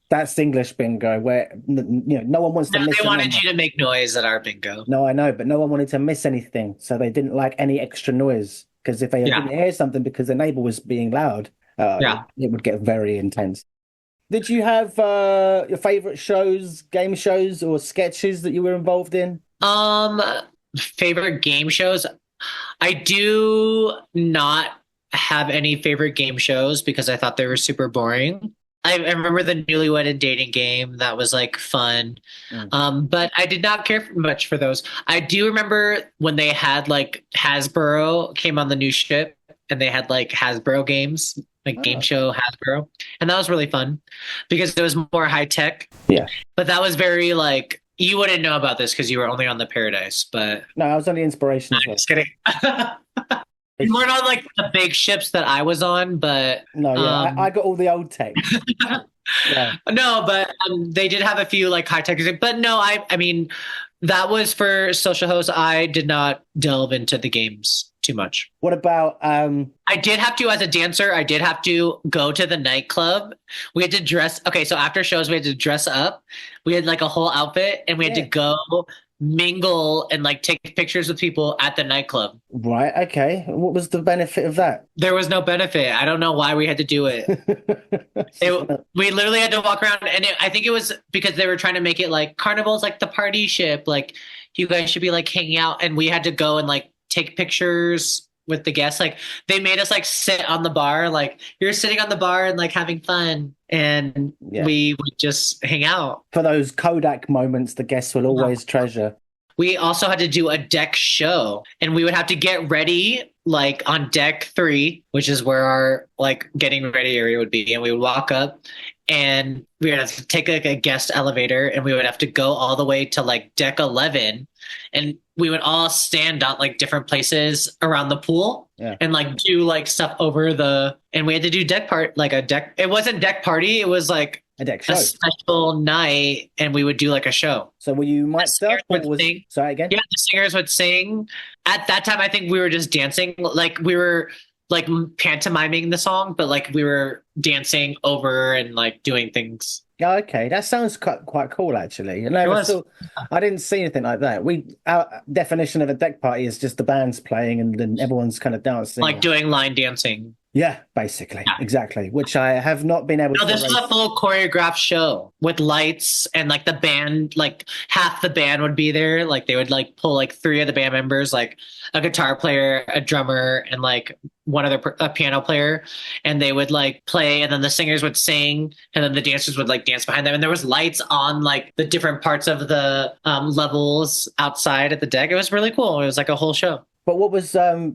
Speaker 1: that's English bingo, where no one wants to miss.
Speaker 2: They wanted you to make noise at our bingo.
Speaker 1: No, I know, but no one wanted to miss anything, so they didn't like any extra noise. Because if they didn't hear something because the neighbor was being loud, it would get very intense. Did you have your favorite shows, game shows, or sketches that you were involved in?
Speaker 2: Favorite game shows? I do not have any favorite game shows because I thought they were super boring. I remember the Newlywed Dating game. That was like fun. But I did not care much for those. I do remember when they had like Hasbro came on the new ship and they had like Hasbro games, like game show Hasbro. And that was really fun because it was more high tech.
Speaker 1: Yeah.
Speaker 2: But that was very like, you wouldn't know about this because you were only on the Paradise, but.
Speaker 1: No, I was on the Inspiration as well.
Speaker 2: Just kidding. You weren't on like the big ships that I was on, but
Speaker 1: no, I got all the old tech.
Speaker 2: Yeah. No, but they did have a few like high tech. But no, I mean, that was for social hosts. I did not delve into the games too much.
Speaker 1: What about?
Speaker 2: I did have to, as a dancer, I did have to go to the nightclub. We had to dress. Okay, so after shows, we had to dress up. We had like a whole outfit, and we had to go mingle and like take pictures with people at the nightclub.
Speaker 1: Right. Okay. What was the benefit of that?
Speaker 2: There was no benefit. I don't know why we had to do it. We literally had to walk around, and I think it was because they were trying to make it like Carnival's like the party ship. Like you guys should be like hanging out, and we had to go and like take pictures with the guests. Like they made us like sit on the bar, like you're sitting on the bar and like having fun. And we would just hang out.
Speaker 1: For those Kodak moments, the guests will always treasure.
Speaker 2: We also had to do a deck show, and we would have to get ready like on deck 3, which is where our like getting ready area would be. And we would walk up and we would have to take like a guest elevator, and we would have to go all the way to like deck 11. And we would all stand on like different places around the pool and like do like stuff over and we had to do it wasn't deck party. It was like
Speaker 1: a deck show,
Speaker 2: a special night, and we would do like a show.
Speaker 1: So were you myself? Sorry again?
Speaker 2: Yeah, the singers would sing. At that time, I think we were just dancing. Like we were like pantomiming the song, but like we were dancing over and like doing things.
Speaker 1: Oh, okay, that sounds quite cool, actually. I didn't see anything like that. Our definition of a deck party is just the band's playing and then everyone's kind of dancing,
Speaker 2: like doing line dancing.
Speaker 1: Yeah, basically, exactly. Which I have not been able to.
Speaker 2: No, this is a full choreographed show with lights and like the band, like half the band would be there. Like they would like pull like 3 of the band members, like a guitar player, a drummer, and like a piano player, and they would like play, and then the singers would sing, and then the dancers would like dance behind them, and there was lights on like the different parts of the levels outside at the deck. It was really cool. It was like a whole show.
Speaker 1: But what was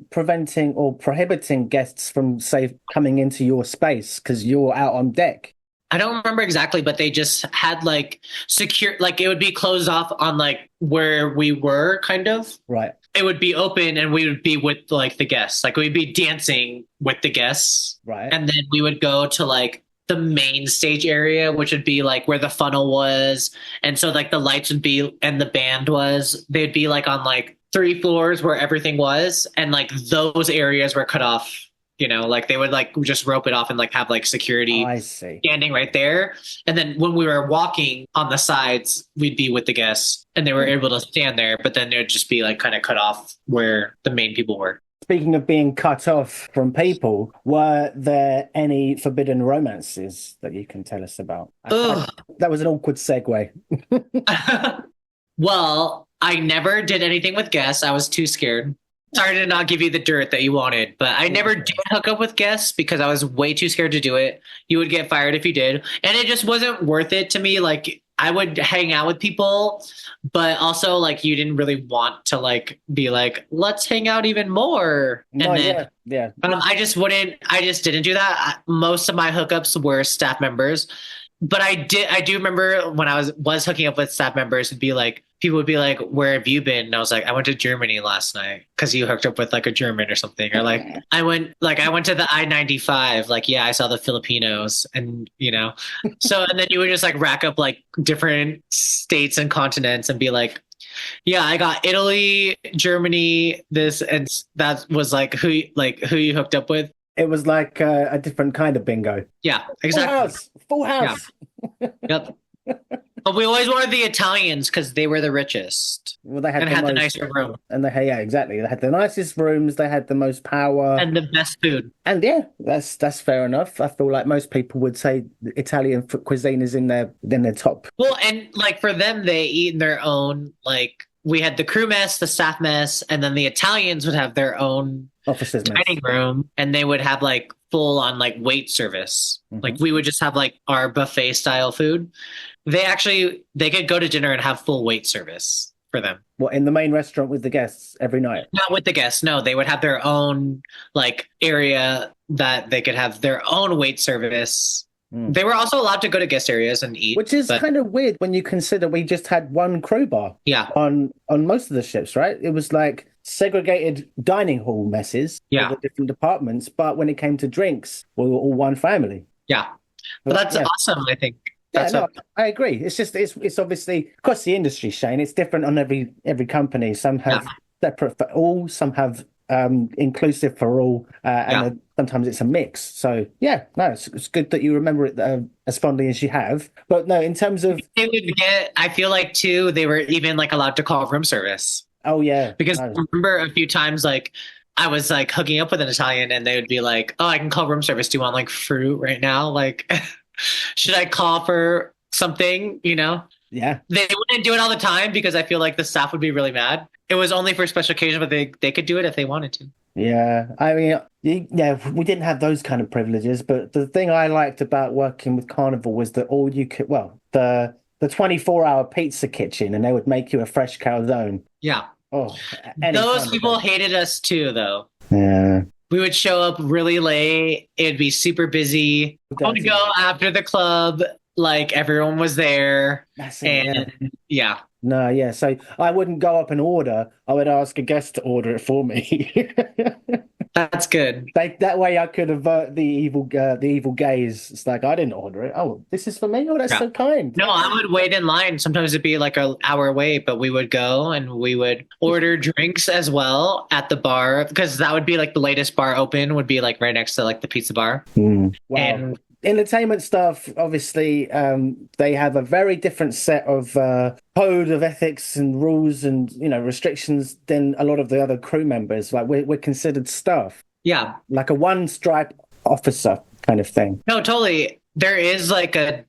Speaker 1: preventing or prohibiting guests from, say, coming into your space because you're out on deck?
Speaker 2: I don't remember exactly, but they just had like secure, like it would be closed off on like where we were, kind of.
Speaker 1: Right.
Speaker 2: It would be open, and we would be with like the guests. Like we'd be dancing with the guests.
Speaker 1: Right.
Speaker 2: And then we would go to like the main stage area, which would be like where the funnel was. And so like the lights would be, and the band was, they'd be like on like 3 floors where everything was, and like those areas were cut off like they would like just rope it off and like have like security
Speaker 1: I see.
Speaker 2: standing right there. And then when we were walking on the sides, we'd be with the guests and they were able to stand there, but then they'd just be like kind of cut off where the main people were.
Speaker 1: Speaking of being cut off from people, were there any forbidden romances that you can tell us about? That was an awkward segue.
Speaker 2: Well, I never did anything with guests. I was too scared. Sorry to not give you the dirt that you wanted, but I never did hook up with guests because I was way too scared to do it. You would get fired if you did. And it just wasn't worth it to me. Like, I would hang out with people, but also like you didn't really want to like be like, let's hang out even more. And I just didn't do that. Most of my hookups were staff members. But I do remember when I was hooking up with staff members, people would be like, where have you been? And I was like, I went to Germany last night because you hooked up with like a German or something. Or like, I went to the I-95. Like, yeah, I saw the Filipinos and, so, and then you would just like rack up like different states and continents and be like, yeah, I got Italy, Germany, this, and that was like who you hooked up with.
Speaker 1: It was like a different kind of bingo.
Speaker 2: Yeah, exactly.
Speaker 1: Full house.
Speaker 2: Yeah. Yep. But we always wanted the Italians because they were the richest.
Speaker 1: Well, they had
Speaker 2: the nicer room.
Speaker 1: And exactly. They had the nicest rooms. They had the most power
Speaker 2: and the best food.
Speaker 1: And yeah, that's fair enough. I feel like most people would say Italian cuisine is in their top.
Speaker 2: Well, and like for them, they eat in their own like. We had the crew mess, the staff mess, and then the Italians would have their own
Speaker 1: officers
Speaker 2: dining room, and they would have like full on like wait service. Mm-hmm. Like we would just have like our buffet style food. They could go to dinner and have full wait service for them.
Speaker 1: What, in the main restaurant with the guests every night?
Speaker 2: Not with the guests. No, they would have their own like area that they could have their own wait service. They were also allowed to go to guest areas and eat.
Speaker 1: Which is kind of weird when you consider we just had one crew bar on most of the ships, right? It was like segregated dining hall messes for the different departments. But when it came to drinks, we were all one family.
Speaker 2: Yeah. But that's awesome, I think.
Speaker 1: I agree. It's just, it's obviously across the industry, Shane. It's different on every company. Some have separate for all, some have inclusive for all, and sometimes it's a mix. So it's good that you remember it as fondly as you have. But no, in terms of
Speaker 2: I feel like too, they were even like allowed to call room service.
Speaker 1: Oh yeah,
Speaker 2: because I remember a few times like I was like hooking up with an Italian, and they would be like, "Oh, I can call room service. Do you want like fruit right now? Like, should I call for something?"
Speaker 1: Yeah,
Speaker 2: they wouldn't do it all the time because I feel like the staff would be really mad. It was only for special occasions, but they could do it if they wanted to.
Speaker 1: Yeah, I mean, we didn't have those kind of privileges, but the thing I liked about working with Carnival was that the 24-hour pizza kitchen, and they would make you a fresh calzone.
Speaker 2: Yeah.
Speaker 1: Oh,
Speaker 2: those people hated us too, though.
Speaker 1: Yeah.
Speaker 2: We would show up really late. It'd be super busy. I would go after the club, like everyone was there.
Speaker 1: That's it,
Speaker 2: yeah.
Speaker 1: No, yeah. So I wouldn't go up and order. I would ask a guest to order it for me.
Speaker 2: That's good.
Speaker 1: That way I could avert the evil gaze. It's like, I didn't order it. Oh, this is for me? Oh, that's so kind.
Speaker 2: No, I would wait in line. Sometimes it'd be like an hour wait, but we would go and we would order drinks as well at the bar, because that would be like the latest bar open would be like right next to like the pizza bar.
Speaker 1: Wow.
Speaker 2: And
Speaker 1: entertainment staff, obviously, they have a very different set of code of ethics and rules and restrictions than a lot of the other crew members. Like we're considered staff. Yeah, like a one stripe officer kind of thing.
Speaker 2: No, totally. There is like it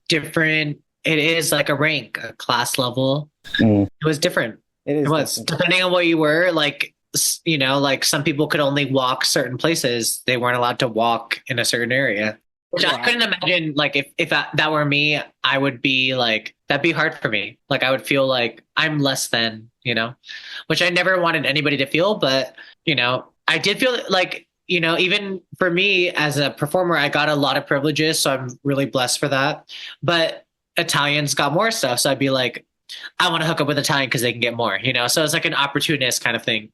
Speaker 2: is like a rank, a class level. It was different.
Speaker 1: It
Speaker 2: was depending on what you were like. Like some people could only walk certain places. They weren't allowed to walk in a certain area. Which I couldn't imagine, like, if that were me, I would be like, that'd be hard for me. Like, I would feel like I'm less than, which I never wanted anybody to feel. But, I did feel like, even for me as a performer, I got a lot of privileges. So I'm really blessed for that. But Italians got more stuff. So I'd be like, I want to hook up with Italian because they can get more, So it's like an opportunist kind of thing.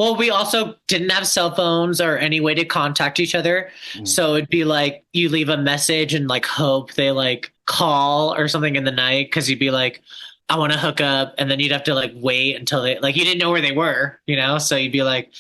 Speaker 2: Well, we also didn't have cell phones or any way to contact each other. So it'd be like you leave a message and like hope they like call or something in the night because you'd be like, I want to hook up. And then you'd have to like wait until they like you didn't know where they were, you know? So you'd be like,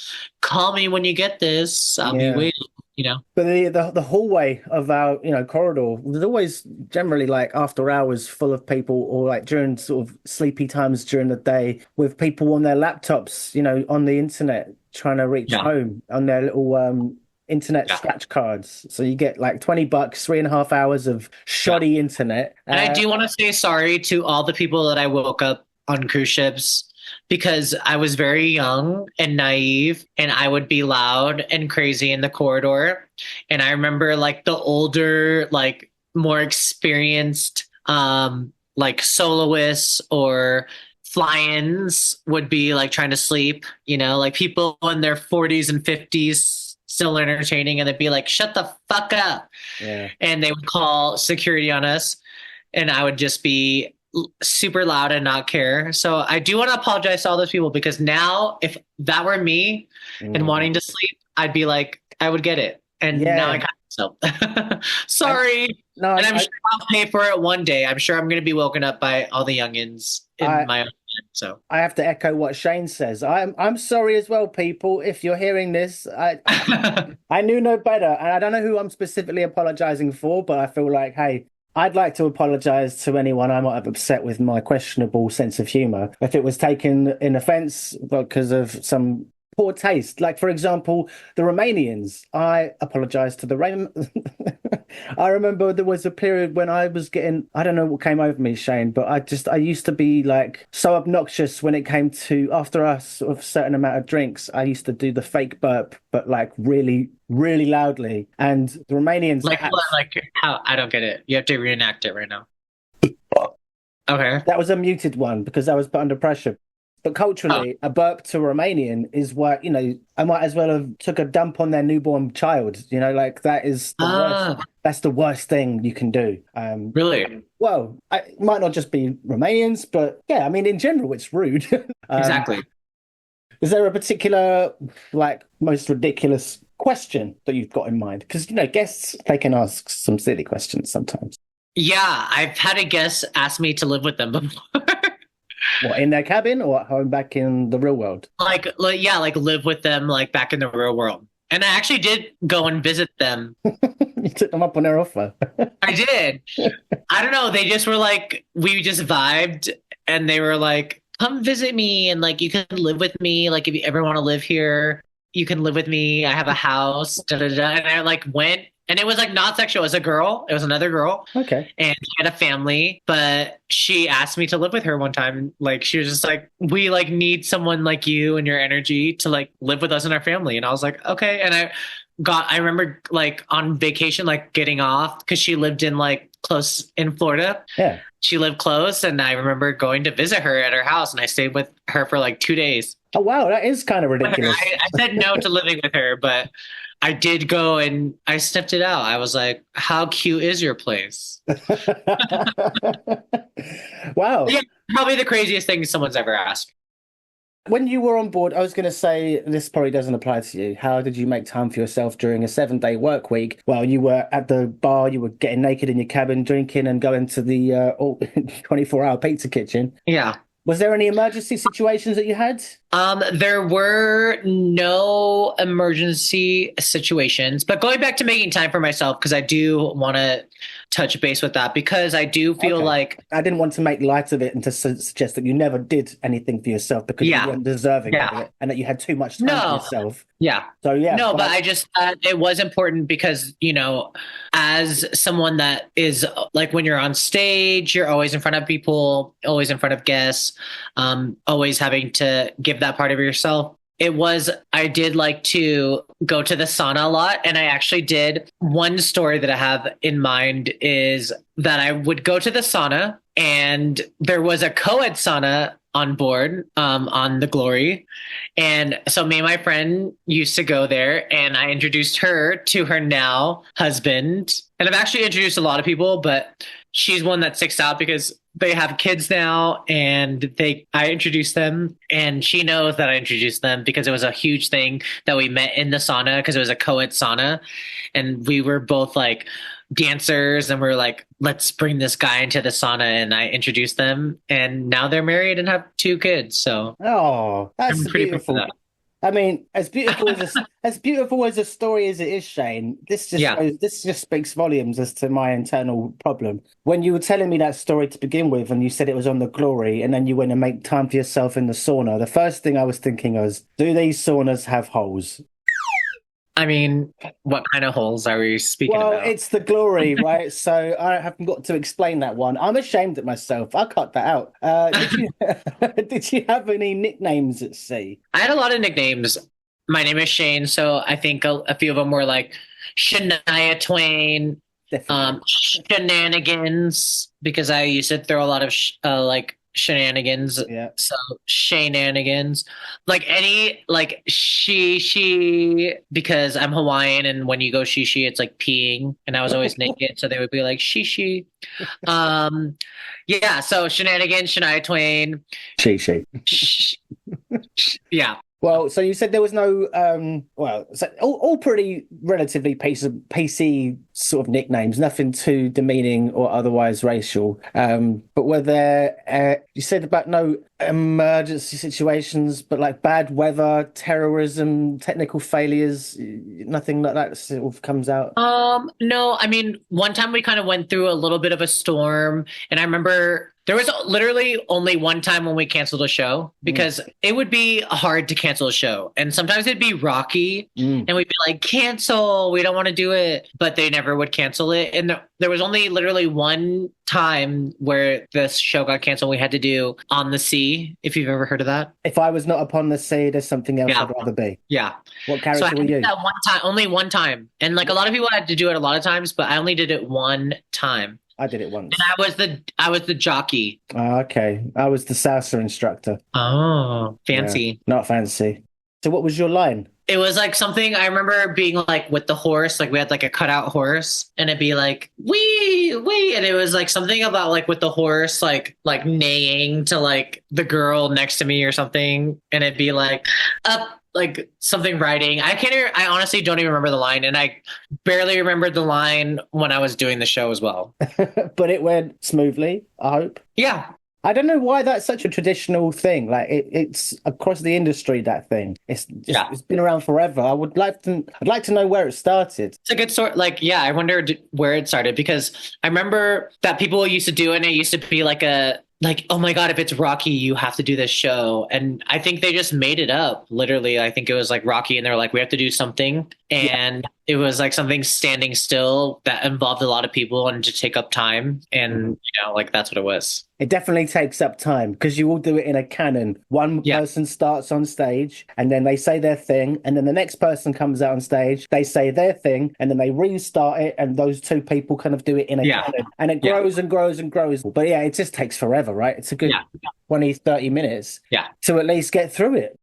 Speaker 2: call me when you get this. I'll be waiting. You know,
Speaker 1: but the hallway of our corridor was always generally like after hours full of people, or like during sort of sleepy times during the day with people on their laptops, on the internet trying to reach home on their little internet scratch cards. So you get like $20, 3.5 hours of shoddy internet.
Speaker 2: And I do want to say sorry to all the people that I woke up on cruise ships, because I was very young and naive and I would be loud and crazy in the corridor. And I remember like the older, like more experienced, like soloists or fly-ins would be like trying to sleep, like people in their 40s and 50s still entertaining, and they'd be like, shut the fuck up.
Speaker 1: Yeah.
Speaker 2: And they would call security on us, and I would just be super loud and not care. So I do want to apologize to all those people, because now if that were me and wanting to sleep, I'd be like, I would get it. And now I got it. So sorry. And I'm sure I'll pay for it one day. I'm sure I'm going to be woken up by all the youngins in my own bed. So
Speaker 1: I have to echo what Shane says. I'm sorry as well, people. If you're hearing this, I knew no better. And I don't know who I'm specifically apologizing for, but I feel like, hey, I'd like to apologize to anyone I might have upset with my questionable sense of humor. If it was taken in offense because of some poor taste, like, for example, the Romanians, I apologize to the I remember there was a period when I was getting, I don't know what came over me, Shane, but I used to be like so obnoxious when it came to, after a sort of certain amount of drinks, I used to do the fake burp, but like really, really loudly. And the Romanians...
Speaker 2: Like how? I don't get it. You have to reenact it right now. Okay.
Speaker 1: That was a muted one because I was put under pressure. But culturally, a burp to a Romanian is what, I might as well have took a dump on their newborn child. Like that is the worst. That's the worst thing you can do.
Speaker 2: Really?
Speaker 1: Well, it might not just be Romanians, but yeah, I mean, in general, it's rude.
Speaker 2: Exactly.
Speaker 1: Is there a particular, like, most ridiculous question that you've got in mind? Because, guests, they can ask some silly questions sometimes.
Speaker 2: Yeah, I've had a guest ask me to live with them before.
Speaker 1: What, in their cabin or at home back in the real world?
Speaker 2: Like live with them, like back in the real world. And I actually did go and visit them.
Speaker 1: You took them up on their offer.
Speaker 2: I did. I don't know. They just were like, we just vibed, and they were like, come visit me, and like, you can live with me. Like, if you ever want to live here, you can live with me. I have a house. Da, da, da. And I like went. And it was like not sexual. It was a girl. It was another girl.
Speaker 1: Okay.
Speaker 2: And she had a family, but she asked me to live with her one time. Like, she was just like, we like need someone like you and your energy to like live with us and our family. And I was like, okay. And I remember like on vacation, like getting off, because she lived in like close in Florida.
Speaker 1: Yeah.
Speaker 2: She lived close. And I remember going to visit her at her house, and I stayed with her for like 2 days.
Speaker 1: Oh, wow. That is kind of ridiculous.
Speaker 2: I said no to living with her, but I did go and I sniffed it out. I was like, how cute is your place?
Speaker 1: Wow.
Speaker 2: Yeah, probably the craziest thing someone's ever asked.
Speaker 1: When you were on board, I was going to say, this probably doesn't apply to you. How did you make time for yourself during a 7-day work week while you were at the bar, you were getting naked in your cabin, drinking and going to the 24-hour pizza kitchen?
Speaker 2: Yeah.
Speaker 1: Was there any emergency situations that you had?
Speaker 2: There were no emergency situations, but going back to making time for myself, because I do want to touch base with that, because I do feel like
Speaker 1: I didn't want to make light of it and to suggest that you never did anything for yourself because you weren't deserving of it, and that you had too much time for yourself.
Speaker 2: Yeah.
Speaker 1: So yeah.
Speaker 2: No, but I just it was important because, as someone that is like, when you're on stage, you're always in front of people, always in front of guests, always having to give that part of yourself. I did like to go to the sauna a lot. And I actually did. One story that I have in mind is that I would go to the sauna, and there was a co-ed sauna on board, on the Glory. And so me and my friend used to go there, and I introduced her to her now husband. And I've actually introduced a lot of people, but she's one that sticks out because they have kids now, and I introduced them, and she knows that I introduced them because it was a huge thing that we met in the sauna because it was a co-ed sauna, and we were both like dancers, and we are like, let's bring this guy into the sauna, and I introduced them, and now they're married and have two kids. So
Speaker 1: Oh,
Speaker 2: I'm
Speaker 1: that's
Speaker 2: pretty proud of
Speaker 1: beautiful.
Speaker 2: that.
Speaker 1: I mean, as beautiful as a story as it is, Shane,
Speaker 2: Yeah.
Speaker 1: this just speaks volumes as to my internal problem. When you were telling me that story to begin with, and you said it was on the Glory, and then you went and make time for yourself in the sauna, the first thing I was thinking was, do these saunas have holes?
Speaker 2: I mean, what kind of holes are we speaking
Speaker 1: Well,
Speaker 2: about?
Speaker 1: it's the Glory, right? So I haven't got to explain that one. I'm ashamed of myself. I cut that out. Did you did you have any nicknames at sea?
Speaker 2: I had a lot of nicknames. My name is Shane, so I think a few of them were like Shania Twain,
Speaker 1: Definitely.
Speaker 2: Shenanigans, because I used to throw a lot of like shenanigans.
Speaker 1: Yeah.
Speaker 2: So Shenanigans, like any like she, because I'm Hawaiian, and when you go she, it's like peeing, and I was always naked, so they would be like she. Um, yeah. So Shenanigans, Shania Twain.
Speaker 1: She.
Speaker 2: Sh- yeah.
Speaker 1: Well, so you said there was no, so all pretty relatively PC sort of nicknames, nothing too demeaning or otherwise racial. But were there, you said about no emergency situations, but like bad weather, terrorism, technical failures, nothing like that sort of comes out.
Speaker 2: No, I mean, one time we kind of went through a little bit of a storm, and I remember there was literally only one time when we canceled a show
Speaker 1: Mm,
Speaker 2: because it would be hard to cancel a show. And sometimes it'd be rocky,
Speaker 1: mm.
Speaker 2: and we'd be like, cancel, we don't want to do it. But they never would cancel it. And there was only literally one time where this show got canceled. We had to do On the Sea, if you've ever heard of that.
Speaker 1: If I was not upon the sea, there's something else
Speaker 2: Yeah.
Speaker 1: I'd rather be.
Speaker 2: Yeah.
Speaker 1: What
Speaker 2: So I
Speaker 1: character were
Speaker 2: had to do
Speaker 1: you?
Speaker 2: that one time, only one time. And like a lot of people had to do it a lot of times, but I only did it one time.
Speaker 1: I did it
Speaker 2: And
Speaker 1: once.
Speaker 2: I was the jockey.
Speaker 1: Oh, okay. I was the salsa instructor.
Speaker 2: Oh,
Speaker 1: Yeah,
Speaker 2: fancy.
Speaker 1: not fancy. So what was your line?
Speaker 2: It was like something I remember being like with the horse, like we had like a cutout horse, and it'd be like, wee, and it was like something about like with the horse, like neighing to like the girl next to me or something, and it'd be like up, like something riding. I honestly don't even remember the line, and I barely remembered the line when I was doing the show as well.
Speaker 1: But it went smoothly, I hope.
Speaker 2: Yeah.
Speaker 1: I don't know why that's such a traditional thing. Like it's across the industry, that thing.
Speaker 2: Yeah.
Speaker 1: It's been around forever. I'd like to know where it started.
Speaker 2: It's a good sort. Like, yeah, I wondered where it started because I remember that people used to do it, and it used to be like, oh my God, if it's Rocky, you have to do this show. And I think they just made it up. Literally, I think it was like Rocky, and they're like, we have to do something.
Speaker 1: Yeah.
Speaker 2: And it was like something standing still that involved a lot of people and to take up time. And, like that's what it was.
Speaker 1: It definitely takes up time because you all do it in a canon. One
Speaker 2: Yeah.
Speaker 1: person starts on stage and then they say their thing, and then the next person comes out on stage, they say their thing, and then they restart it, and those two people kind of do it in a
Speaker 2: Yeah.
Speaker 1: canon. And it
Speaker 2: Yeah.
Speaker 1: grows and grows and grows. But yeah, it just takes forever, right? It's a good
Speaker 2: Yeah.
Speaker 1: 20, 30 minutes
Speaker 2: Yeah.
Speaker 1: to at least get through it.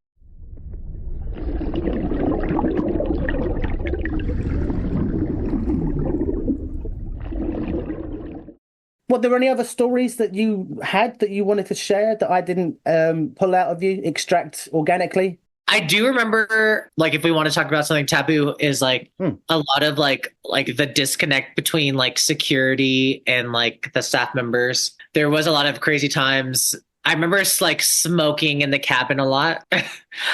Speaker 1: Were there any other stories that you had that you wanted to share that I didn't pull out of you, extract organically?
Speaker 2: I do remember, like, if we want to talk about something taboo, is like a lot of like the disconnect between like security and like the staff members. There was a lot of crazy times. I remember like smoking in the cabin a lot,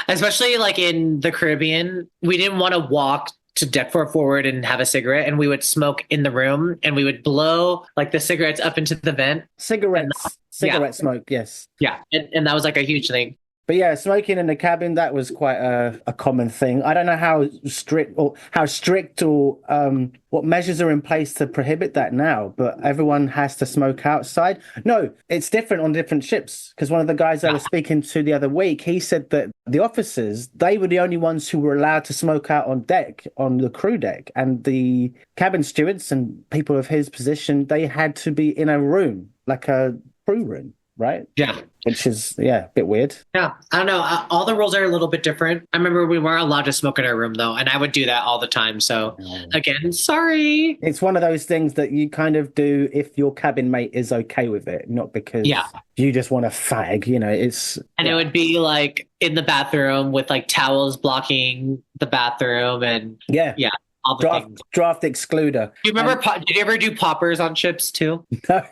Speaker 2: especially like in the Caribbean. We didn't want to walk to deck forward and have a cigarette, and we would smoke in the room, and we would blow like the cigarettes up into the vent.
Speaker 1: Cigarette smoke, yes.
Speaker 2: Yeah, and that was like a huge thing.
Speaker 1: But yeah, smoking in the cabin, that was quite a common thing. I don't know how strict or what measures are in place to prohibit that now, but everyone has to smoke outside. No, it's different on different ships because one of the guys I was speaking to the other week, he said that the officers, they were the only ones who were allowed to smoke out on deck, on the crew deck, and the cabin stewards and people of his position, they had to be in a room, like a crew room. right?
Speaker 2: Yeah.
Speaker 1: Which is, a bit weird.
Speaker 2: Yeah, I don't know. All the rules are a little bit different. I remember we weren't allowed to smoke in our room though, and I would do that all the time. So again, sorry.
Speaker 1: It's one of those things that you kind of do if your cabin mate is okay with it, not because you just want to fag,
Speaker 2: And it would be like in the bathroom with like towels blocking the bathroom and all the things.
Speaker 1: Draft excluder.
Speaker 2: Do you remember, did you ever do poppers on ships too?
Speaker 1: No.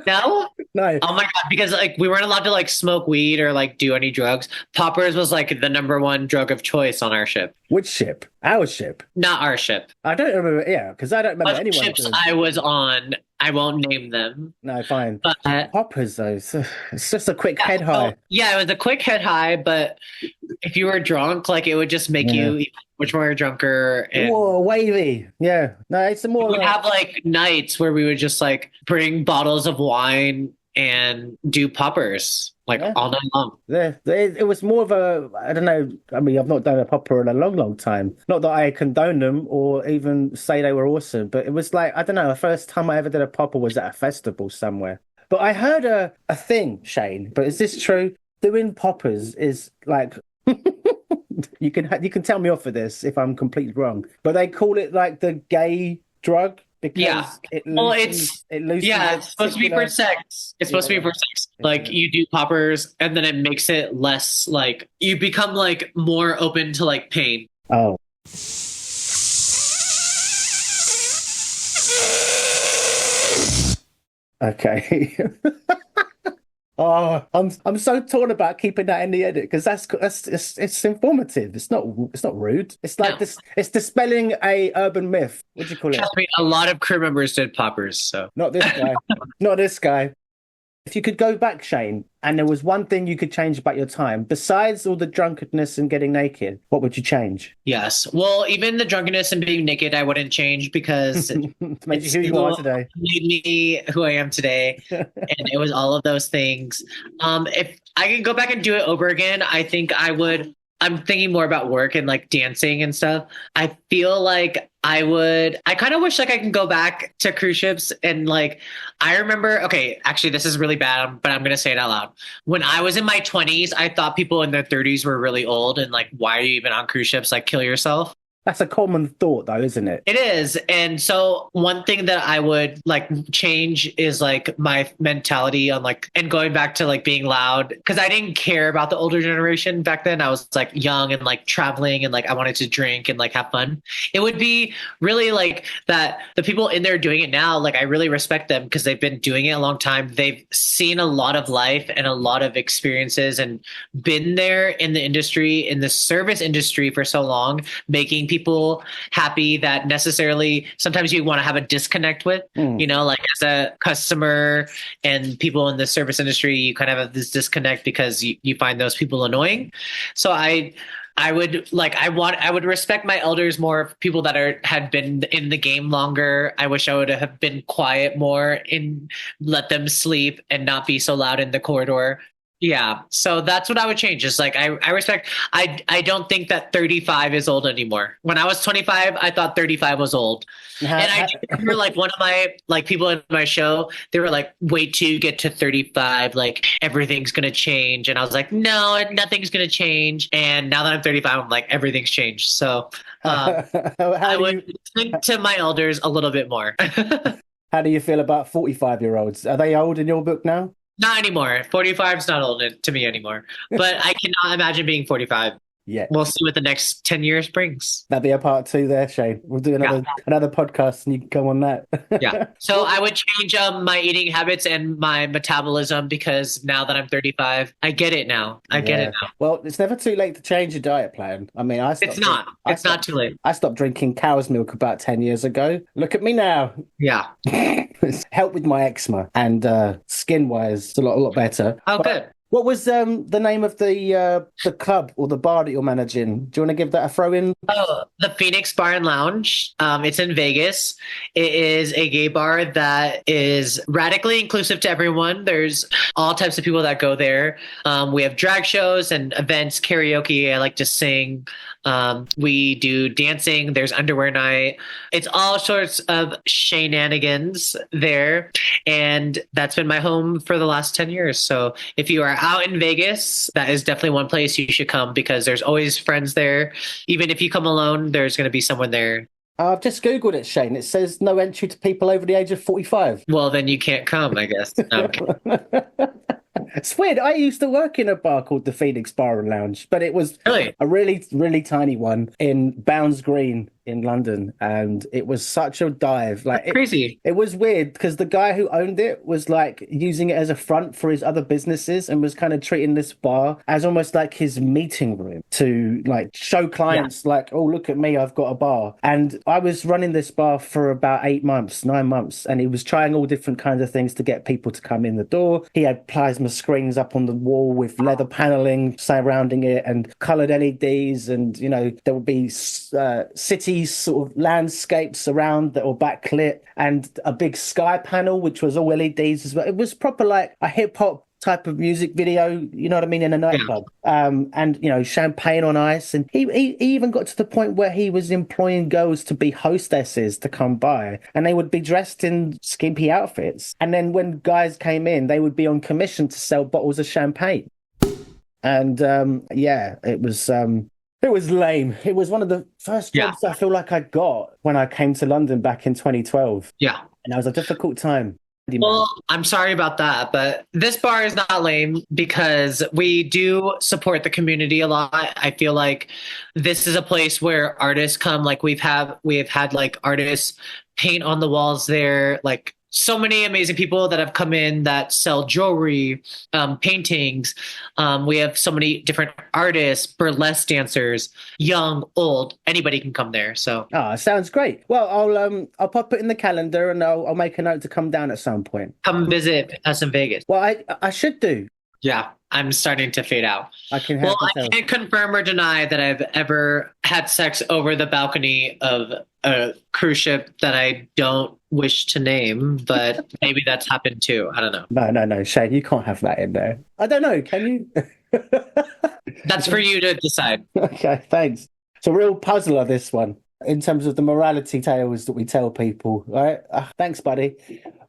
Speaker 2: No?
Speaker 1: No.
Speaker 2: Oh my God, because like we weren't allowed to like smoke weed or like do any drugs. Poppers was like the number one drug of choice on our ship.
Speaker 1: Which ship? Our ship?
Speaker 2: Not our ship.
Speaker 1: I don't remember, because I don't remember anyone.
Speaker 2: Ships I was on, I won't name them.
Speaker 1: No, fine.
Speaker 2: But,
Speaker 1: poppers though, it's just a quick head high.
Speaker 2: It was a quick head high, but if you were drunk, like it would just make you much more drunker. And
Speaker 1: whoa, wavy. Yeah. No, it's more
Speaker 2: we would have like nights where we would just like bring bottles of wine and do poppers like all night long.
Speaker 1: It was more of a, I don't know. I mean, I've not done a popper in a long, long time. Not that I condone them or even say they were awesome, but it was like, I don't know, the first time I ever did a popper was at a festival somewhere. But I heard a thing, Shane, but is this true? Doing poppers is like, you can tell me off for this if I'm completely wrong, but they call it like the gay drug. Because it's
Speaker 2: supposed to be for sex. It's supposed to be for sex. Like you do poppers and then it makes it less like you become like more open to like pain.
Speaker 1: Oh. Okay. Oh, I'm so torn about keeping that in the edit because it's informative. It's not rude. It's like this. It's dispelling a urban myth. What do you call it?
Speaker 2: Trust me, a lot of crew members did poppers. So
Speaker 1: not this guy. Not this guy. If you could go back, Shane, and there was one thing you could change about your time, besides all the drunkenness and getting naked, what would you change?
Speaker 2: Yes. Well, even the drunkenness and being naked, I wouldn't change because
Speaker 1: it made you who you are today.
Speaker 2: Made me who I am today. And it was all of those things. If I could go back and do it over again, I think I would. I'm thinking more about work and like dancing and stuff. I feel like I kind of wish like I can go back to cruise ships and like, I remember, okay, actually this is really bad, but I'm going to say it out loud. When I was in my 20s, I thought people in their 30s were really old and like, why are you even on cruise ships? Like kill yourself.
Speaker 1: That's a common thought though, isn't it?
Speaker 2: It is. And so one thing that I would like change is like my mentality on like, and going back to like being loud, because I didn't care about the older generation back then. I was like young and like traveling and like I wanted to drink and like have fun. It would be really like that the people in there doing it now, like I really respect them because they've been doing it a long time. They've seen a lot of life and a lot of experiences and been there in the industry, in the service industry for so long, making people happy that necessarily sometimes you want to have a disconnect with, like as a customer and people in the service industry, you kind of have this disconnect because you find those people annoying. So I would respect my elders more, people that had been in the game longer. I wish I would have been quiet more and let them sleep and not be so loud in the corridor. Yeah. So that's what I would change. Is like, I respect, I don't think that 35 is old anymore. When I was 25, I thought 35 was old. And I remember like one of my like people in my show, they were like, wait till you get to 35, like everything's going to change. And I was like, no, nothing's going to change. And now that I'm 35, I'm like, everything's changed. So I would think to my elders a little bit more.
Speaker 1: How do you feel about 45-year-olds? Are they old in your book now?
Speaker 2: Not anymore. 45 is not old to me anymore. But I cannot imagine being 45.
Speaker 1: Yeah.
Speaker 2: We'll see what the next 10 years brings.
Speaker 1: That'll be a part 2 there, Shane. We'll do another podcast and you can go on that.
Speaker 2: Yeah. So I would change my eating habits and my metabolism because now that I'm 35, I get it now. I get it now.
Speaker 1: Well, it's never too late to change your diet plan. I mean,
Speaker 2: it's not too late.
Speaker 1: I stopped drinking cow's milk about 10 years ago. Look at me now.
Speaker 2: Yeah.
Speaker 1: It's helped with my eczema and skin-wise, it's a lot better.
Speaker 2: Oh, good.
Speaker 1: What was the name of the club or the bar that you're managing? Do you want to give that a throw in?
Speaker 2: Oh, the Phoenix Bar and Lounge. It's in Vegas. It is a gay bar that is radically inclusive to everyone. There's all types of people that go there. We have drag shows and events, karaoke. I like to sing. We do dancing. There's underwear night. It's all sorts of shenanigans there. And that's been my home for the last 10 years. So if you are out in Vegas, that is definitely one place you should come because there's always friends there. Even if you come alone, there's going to be someone there.
Speaker 1: I've just Googled it, Shane. It says no entry to people over the age of 45.
Speaker 2: Well, then you can't come, I guess. Okay.
Speaker 1: It's weird. I used to work in a bar called the Phoenix Bar and Lounge, but it was
Speaker 2: Really?
Speaker 1: a really, really tiny one in Bounds Green in London, and it was such a dive. Like
Speaker 2: Crazy.
Speaker 1: It was weird because the guy who owned it was like using it as a front for his other businesses and was kind of treating this bar as almost like his meeting room to like show clients like, oh, look at me, I've got a bar. And I was running this bar for about 9 months, and he was trying all different kinds of things to get people to come in the door. He had plasma screens up on the wall with leather paneling surrounding it and colored LEDs, and there would be city sort of landscapes around that were backlit and a big sky panel which was all LEDs as well. It was proper like a hip hop type of music video, you know what I mean, in a nightclub. And champagne on ice, and he even got to the point where he was employing girls to be hostesses to come by, and they would be dressed in skimpy outfits, and then when guys came in they would be on commission to sell bottles of champagne. And it was lame. It was one of the first jobs I feel like I got when I came to London back in 2012.
Speaker 2: Yeah.
Speaker 1: And that was a difficult time.
Speaker 2: Well, I'm sorry about that, but this bar is not lame because we do support the community a lot. I feel like this is a place where artists come. Like we have had like artists paint on the walls there, like so many amazing people that have come in that sell jewelry, paintings. We have so many different artists, burlesque dancers, young, old, anybody can come there. So
Speaker 1: sounds great. Well, I'll pop it in the calendar and I'll make a note to come down at some point.
Speaker 2: Come visit us in Vegas.
Speaker 1: Well, I should do.
Speaker 2: Yeah, I'm starting to fade out.
Speaker 1: I can't
Speaker 2: confirm or deny that I've ever had sex over the balcony of a cruise ship that I don't wish to name, but maybe that's happened too. I don't know.
Speaker 1: No, Shane, you can't have that in there. I don't know. Can you?
Speaker 2: That's for you to decide.
Speaker 1: Okay, thanks. It's a real puzzler, this one, in terms of the morality tales that we tell people. All right. Thanks, buddy.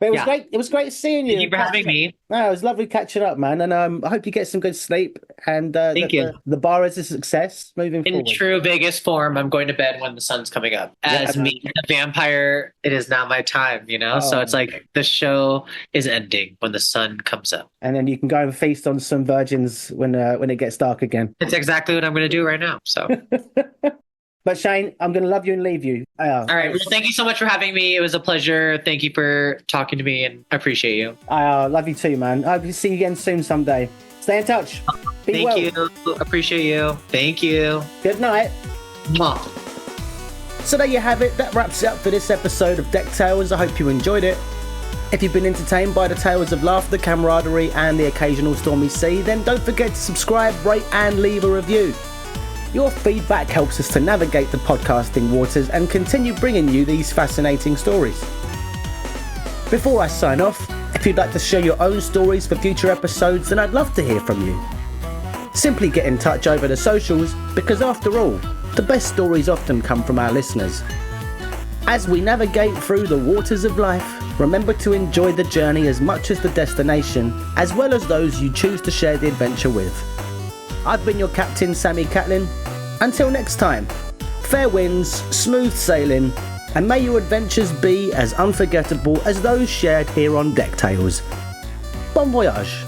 Speaker 1: But it was great. It was great seeing you.
Speaker 2: Thank you for having me.
Speaker 1: No, it was lovely catching up, man. And I hope you get some good sleep. And
Speaker 2: Thank you.
Speaker 1: The bar is a success moving forward.
Speaker 2: In true Vegas form, I'm going to bed when the sun's coming up. As me, the vampire, it is now my time, So it's like the show is ending when the sun comes up.
Speaker 1: And then you can go and feast on some virgins when it gets dark again.
Speaker 2: It's exactly what I'm going to do right now. So.
Speaker 1: But Shane, I'm going to love you and leave you.
Speaker 2: All right. Well, thank you so much for having me. It was a pleasure. Thank you for talking to me, and I appreciate you.
Speaker 1: I love you too, man. I hope to see you again soon someday. Stay in touch. Be well.
Speaker 2: Thank you. Appreciate you. Thank you.
Speaker 1: Good night.
Speaker 2: Mwah.
Speaker 1: So there you have it. That wraps it up for this episode of DeckTales. I hope you enjoyed it. If you've been entertained by the tales of laughter, camaraderie, and the occasional stormy sea, then don't forget to subscribe, rate, and leave a review. Your feedback helps us to navigate the podcasting waters and continue bringing you these fascinating stories. Before I sign off, if you'd like to share your own stories for future episodes, then I'd love to hear from you. Simply get in touch over the socials, because after all, the best stories often come from our listeners. As we navigate through the waters of life, remember to enjoy the journey as much as the destination, as well as those you choose to share the adventure with. I've been your captain, Sammy Catlin. Until next time, fair winds, smooth sailing, and may your adventures be as unforgettable as those shared here on DeckTales. Bon voyage.